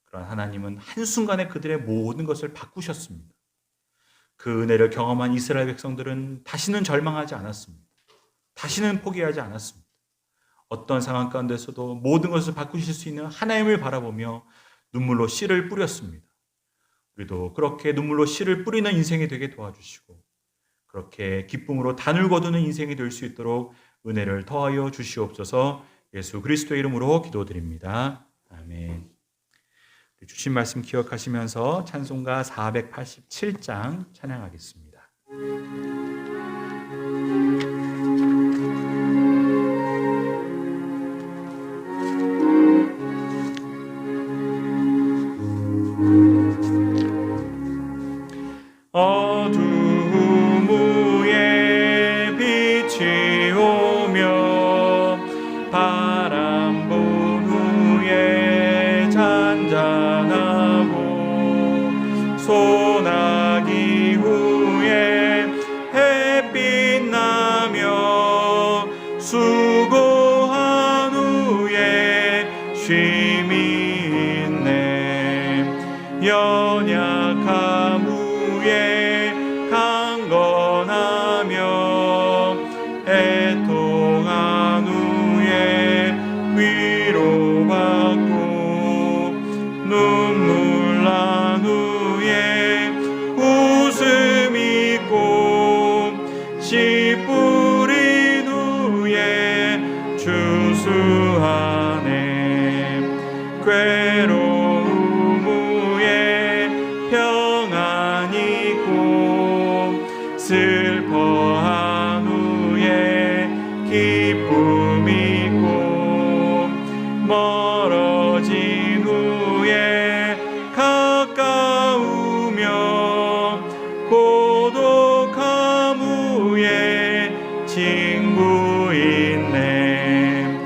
그러나 하나님은 한순간에 그들의 모든 것을 바꾸셨습니다. 그 은혜를 경험한 이스라엘 백성들은 다시는 절망하지 않았습니다. 다시는 포기하지 않았습니다. 어떤 상황 가운데서도 모든 것을 바꾸실 수 있는 하나님을 바라보며 눈물로 씨를 뿌렸습니다. 우리도 그렇게 눈물로 씨를 뿌리는 인생이 되게 도와주시고 그렇게 기쁨으로 단을 거두는 인생이 될 수 있도록 은혜를 더하여 주시옵소서. 예수 그리스도의 이름으로 기도드립니다. 아멘. 주신 말씀 기억하시면서 찬송가 487장 찬양하겠습니다. 어두움 위에 빛이 오며 바람 분 후에 잔잔하고 소나기 후에 햇빛 나며 수고한 후에 쉼이 있네. 연약함 후에 강건하며 애통한 후에 위로받고 눈물 난 후에 웃음 있고 씨 뿌린 후에 주수하네. 괴로움 후에 평안 있고 슬퍼한 후에 기쁨 있고 멀어진 후에 가까우며 고독함 후에 친구 있네.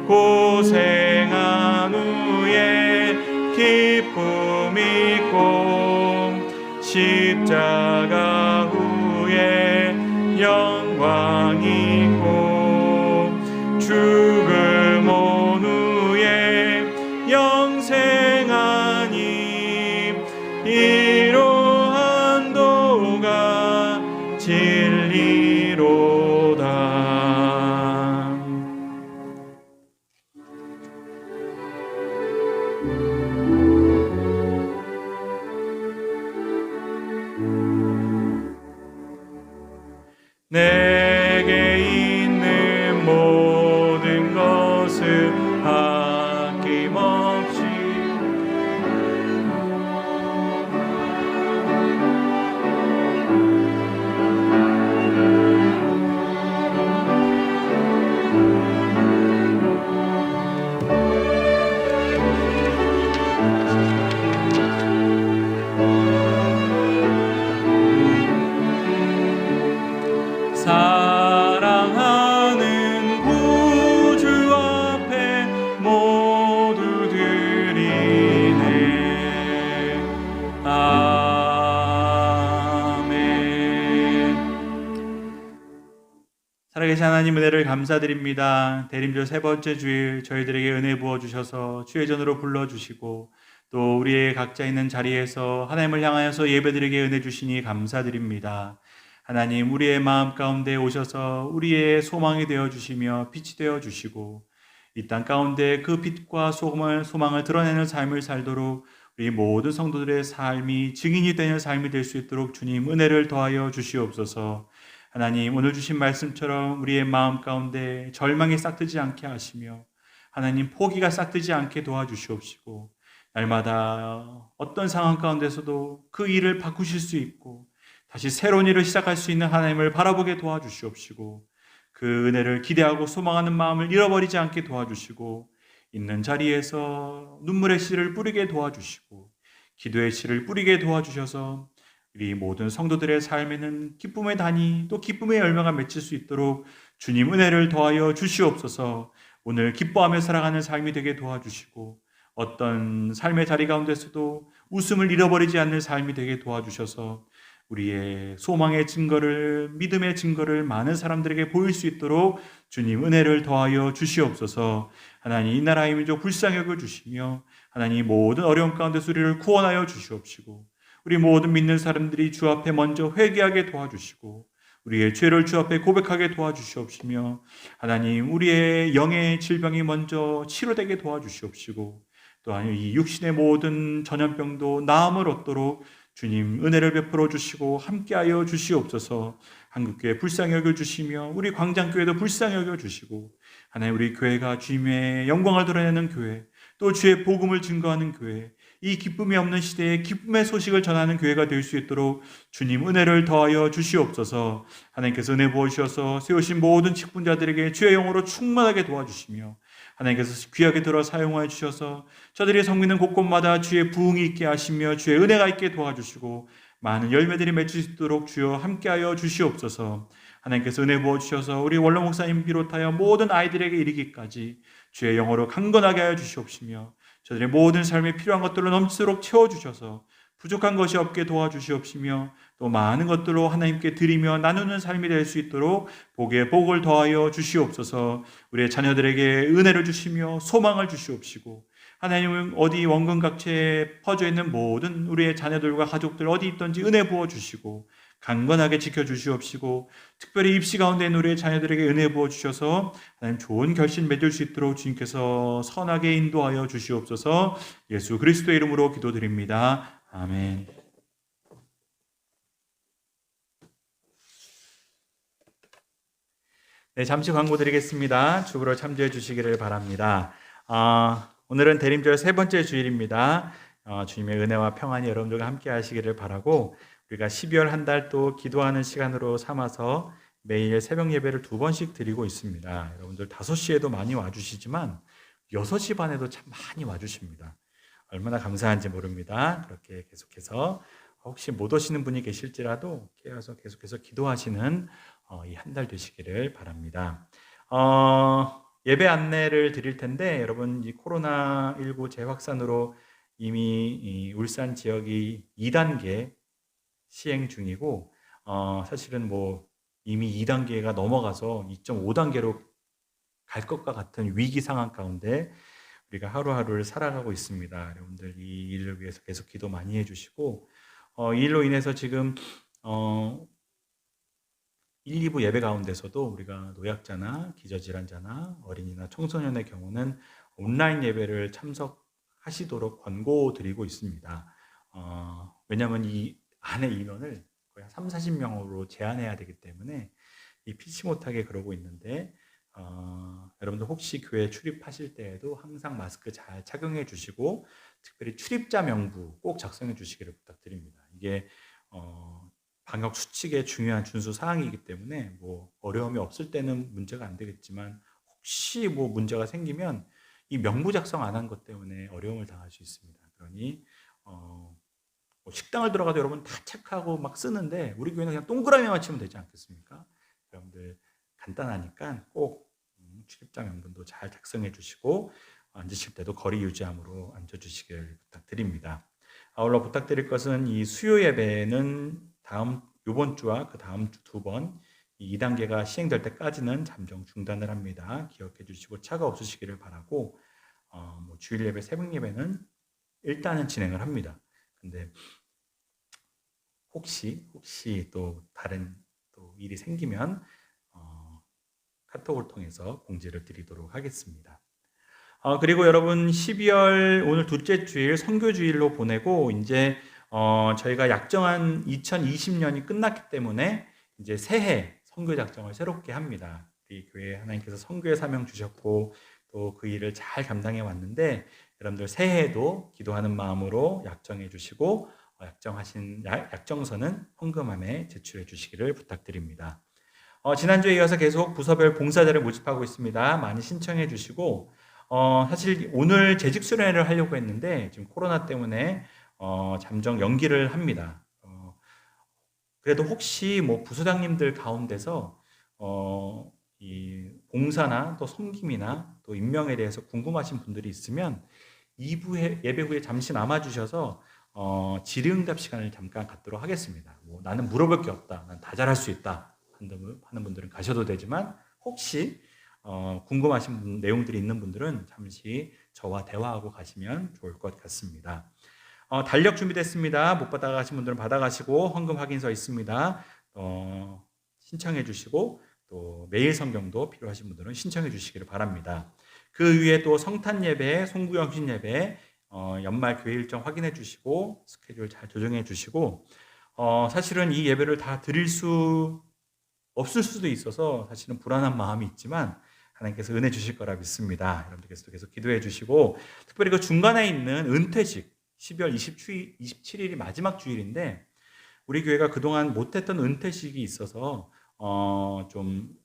고생한 후에 기쁨 있고 십자가 후에 영광 있고 죽음 온 후에 영생하니 이러한 도가 진리로다. 내게 있는 모든 것을 아낌없이 사랑하는 구주 앞에 모두 드리네. 아멘. 살아계신 하나님 은혜를 감사드립니다. 대림절 세 번째 주일 저희들에게 은혜 부어주셔서 주의 전으로 불러주시고 또 우리의 각자 있는 자리에서 하나님을 향하여서 예배드리게 은혜 주시니 감사드립니다. 하나님, 우리의 마음 가운데 오셔서 우리의 소망이 되어주시며 빛이 되어주시고 이 땅 가운데 그 빛과 소망을 드러내는 삶을 살도록 우리 모든 성도들의 삶이 증인이 되는 삶이 될 수 있도록 주님 은혜를 더하여 주시옵소서. 하나님, 오늘 주신 말씀처럼 우리의 마음 가운데 절망이 싹트지 않게 하시며 하나님, 포기가 싹트지 않게 도와주시옵시고 날마다 어떤 상황 가운데서도 그 일을 바꾸실 수 있고 다시 새로운 일을 시작할 수 있는 하나님을 바라보게 도와주시옵시고 그 은혜를 기대하고 소망하는 마음을 잃어버리지 않게 도와주시고 있는 자리에서 눈물의 씨를 뿌리게 도와주시고 기도의 씨를 뿌리게 도와주셔서 우리 모든 성도들의 삶에는 기쁨의 단이 또 기쁨의 열매가 맺힐 수 있도록 주님 은혜를 더하여 주시옵소서. 오늘 기뻐하며 살아가는 삶이 되게 도와주시고 어떤 삶의 자리 가운데서도 웃음을 잃어버리지 않는 삶이 되게 도와주셔서 우리의 소망의 증거를, 믿음의 증거를 많은 사람들에게 보일 수 있도록 주님 은혜를 더하여 주시옵소서. 하나님, 이 나라의 민족 불쌍히 여겨주시며 하나님 모든 어려움 가운데서 우리를 구원하여 주시옵시고 우리 모든 믿는 사람들이 주 앞에 먼저 회개하게 도와주시고 우리의 죄를 주 앞에 고백하게 도와주시옵시며 하나님, 우리의 영의 질병이 먼저 치료되게 도와주시옵시고 또한 이 육신의 모든 전염병도 나음을 얻도록 주님 은혜를 베풀어 주시고 함께하여 주시옵소서. 한국교회 불쌍히 여겨 주시며 우리 광장교회도 불쌍히 여겨 주시고 하나님 우리 교회가 주님의 영광을 드러내는 교회, 또 주의 복음을 증거하는 교회, 이 기쁨이 없는 시대에 기쁨의 소식을 전하는 교회가 될 수 있도록 주님 은혜를 더하여 주시옵소서. 하나님께서 은혜 부어주셔서 세우신 모든 직분자들에게 주의 영으로 충만하게 도와주시며 하나님께서 귀하게 들어 사용하여 주셔서 저들이 섬기는 곳곳마다 주의 부흥이 있게 하시며 주의 은혜가 있게 도와주시고 많은 열매들이 맺을 수 있도록 주여 함께하여 주시옵소서. 하나님께서 은혜 부어주셔서 우리 원로 목사님 비롯하여 모든 아이들에게 이르기까지 주의 영어로 강건하게 하여 주시옵시며 저들의 모든 삶에 필요한 것들로 넘치도록 채워주셔서 부족한 것이 없게 도와주시옵시며 또 많은 것들로 하나님께 드리며 나누는 삶이 될 수 있도록 복에 복을 더하여 주시옵소서. 우리의 자녀들에게 은혜를 주시며 소망을 주시옵시고 하나님은 어디 원근각체에 퍼져 있는 모든 우리의 자녀들과 가족들 어디 있든지 은혜 부어주시고 강건하게 지켜주시옵시고 특별히 입시 가운데 있는 우리의 자녀들에게 은혜 부어주셔서 하나님 좋은 결신 맺을 수 있도록 주님께서 선하게 인도하여 주시옵소서. 예수 그리스도의 이름으로 기도드립니다. 아멘. 네, 잠시 광고 드리겠습니다. 주보로 참조해 주시기를 바랍니다. 오늘은 대림절 세 번째 주일입니다. 주님의 은혜와 평안이 여러분들과 함께 하시기를 바라고 우리가 12월 한 달 또 기도하는 시간으로 삼아서 매일 새벽 예배를 2번씩 드리고 있습니다. 여러분들 5시에도 많이 와주시지만 6시 반에도 참 많이 와주십니다. 얼마나 감사한지 모릅니다. 그렇게 계속해서 혹시 못 오시는 분이 계실지라도 깨어서 계속해서 기도하시는 이 한 달 되시기를 바랍니다. 예배 안내를 드릴 텐데 여러분 이 코로나19 재확산으로 이미 이 울산 지역이 2단계 시행 중이고 사실은 뭐 이미 2단계가 넘어가서 2.5단계로 갈 것과 같은 위기 상황 가운데 우리가 하루하루를 살아가고 있습니다. 여러분들 이 일을 위해서 계속 기도 많이 해주시고 이 일로 인해서 지금 1, 2부 예배 가운데서도 우리가 노약자나 기저질환자나 어린이나 청소년의 경우는 온라인 예배를 참석하시도록 권고드리고 있습니다. 왜냐하면 이 안에 인원을 거의 한 3, 40명으로 제한해야 되기 때문에 이 피치 못하게 그러고 있는데 여러분들 혹시 교회 출입하실 때에도 항상 마스크 잘 착용해 주시고 특별히 출입자 명부 꼭 작성해 주시기를 부탁드립니다. 이게 방역 수칙의 중요한 준수 사항이기 때문에 뭐 어려움이 없을 때는 문제가 안 되겠지만 혹시 뭐 문제가 생기면 이 명부 작성 안 한 것 때문에 어려움을 당할 수 있습니다. 그러니 뭐 식당을 들어가도 여러분 다 체크하고 막 쓰는데 우리 교회는 그냥 동그라미만 치면 되지 않겠습니까? 여러분들 간단하니까 꼭 출입자 명분도 잘 작성해 주시고 앉으실 때도 거리 유지함으로 앉아주시길 부탁드립니다. 아울러 부탁드릴 것은 이 수요 예배는 이번 주와 그 다음 주 2번 이 2단계가 시행될 때까지는 잠정 중단을 합니다. 기억해 주시고 차가 없으시기를 바라고 뭐 주일 예배, 새벽 예배는 일단은 진행을 합니다. 근데 혹시 또 다른 또 일이 생기면 카톡을 통해서 공지를 드리도록 하겠습니다. 그리고 여러분 12월 오늘 둘째 주일 선교주일로 보내고 이제 저희가 약정한 2020년이 끝났기 때문에 이제 새해 선교 작정을 새롭게 합니다. 우리 교회 하나님께서 선교의 사명 주셨고 또 그 일을 잘 감당해 왔는데 여러분들 새해에도 기도하는 마음으로 약정해 주시고 약정하신 약정서는 헌금함에 제출해 주시기를 부탁드립니다. 지난주에 이어서 계속 부서별 봉사자를 모집하고 있습니다. 많이 신청해 주시고 사실 오늘 재직 수련회를 하려고 했는데 지금 코로나 때문에 잠정 연기를 합니다. 그래도 혹시 뭐 부소장님들 가운데서 이 봉사나 또 섬김이나 또 임명에 대해서 궁금하신 분들이 있으면 2부 예배 후에 잠시 남아주셔서 질의응답 시간을 잠깐 갖도록 하겠습니다. 뭐 나는 물어볼 게 없다, 난 다 잘할 수 있다 하는 분들은 가셔도 되지만 혹시 궁금하신 내용들이 있는 분들은 잠시 저와 대화하고 가시면 좋을 것 같습니다. 달력 준비됐습니다. 못 받아가신 분들은 받아가시고 헌금 확인서 있습니다. 신청해 주시고 또 매일 성경도 필요하신 분들은 신청해 주시기를 바랍니다. 그 위에 또 성탄 예배, 송구영신 예배, 연말 교회 일정 확인해 주시고 스케줄 잘 조정해 주시고 사실은 이 예배를 다 드릴 수 없을 수도 있어서 사실은 불안한 마음이 있지만 하나님께서 은혜 주실 거라 믿습니다. 여러분들께서도 계속 기도해 주시고 특별히 그 중간에 있는 은퇴식 12월 27일이 마지막 주일인데 우리 교회가 그동안 못했던 은퇴식이 있어서 좀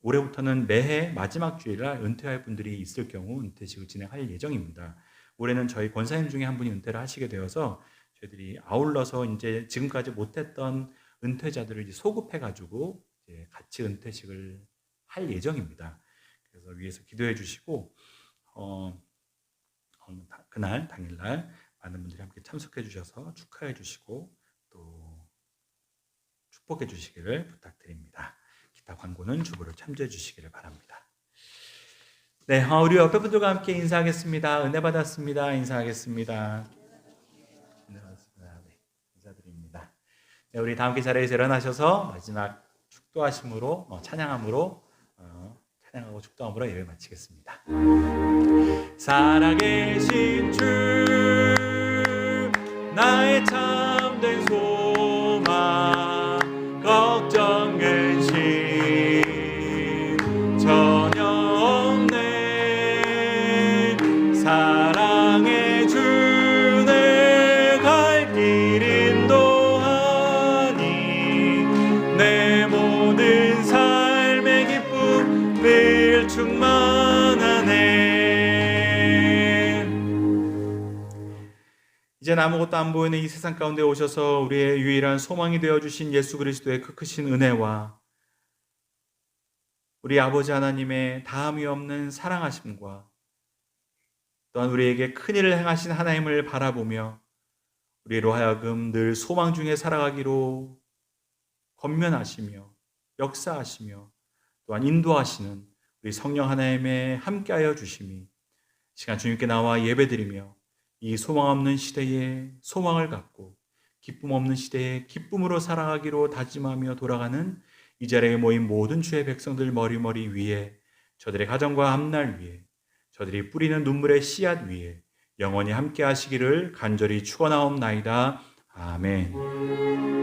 올해부터는 매해 마지막 주일날 은퇴할 분들이 있을 경우 은퇴식을 진행할 예정입니다. 올해는 저희 권사님 중에 한 분이 은퇴를 하시게 되어서 저희들이 아울러서 이제 지금까지 못했던 은퇴자들을 이제 소급해가지고 이제 같이 은퇴식을 할 예정입니다. 그래서 위에서 기도해 주시고 그날 당일날 많은 분들이 함께 참석해 주셔서 축하해 주시고 또 축복해 주시기를 부탁드립니다. 기타 광고는 주보를 참조해 주시기를 바랍니다. 네, 우리 옆에 분들과 함께 인사하겠습니다. 은혜 받았습니다. 인사하겠습니다. 은혜 받았습니다. 네, 인사드립니다. 네, 우리 다 함께 자리에서 일어나셔서 마지막 축도하심으로 찬양함으로 찬양하고 축도함으로 예배 마치겠습니다. 살아계신 주 나의 참된 소망 걱정 근심 전혀 없네 사랑의 주 내 갈 길 인도하니 내 모든 삶의 기쁨 늘 충만하네. 이젠 아무것도 안 보이는 이 세상 가운데 오셔서 우리의 유일한 소망이 되어주신 예수 그리스도의 그 크신 은혜와 우리 아버지 하나님의 다함이 없는 사랑하심과 또한 우리에게 큰일을 행하신 하나님을 바라보며 우리로 하여금 늘 소망 중에 살아가기로 권면하시며 역사하시며 또한 인도하시는 우리 성령 하나님의 함께하여 주심이 시간 주님께 나와 예배드리며 이 소망 없는 시대에 소망을 갖고 기쁨 없는 시대에 기쁨으로 살아가기로 다짐하며 돌아가는 이 자리에 모인 모든 주의 백성들 머리머리 위에 저들의 가정과 앞날 위에 저들이 뿌리는 눈물의 씨앗 위에 영원히 함께 하시기를 간절히 축원하옵나이다. 아멘.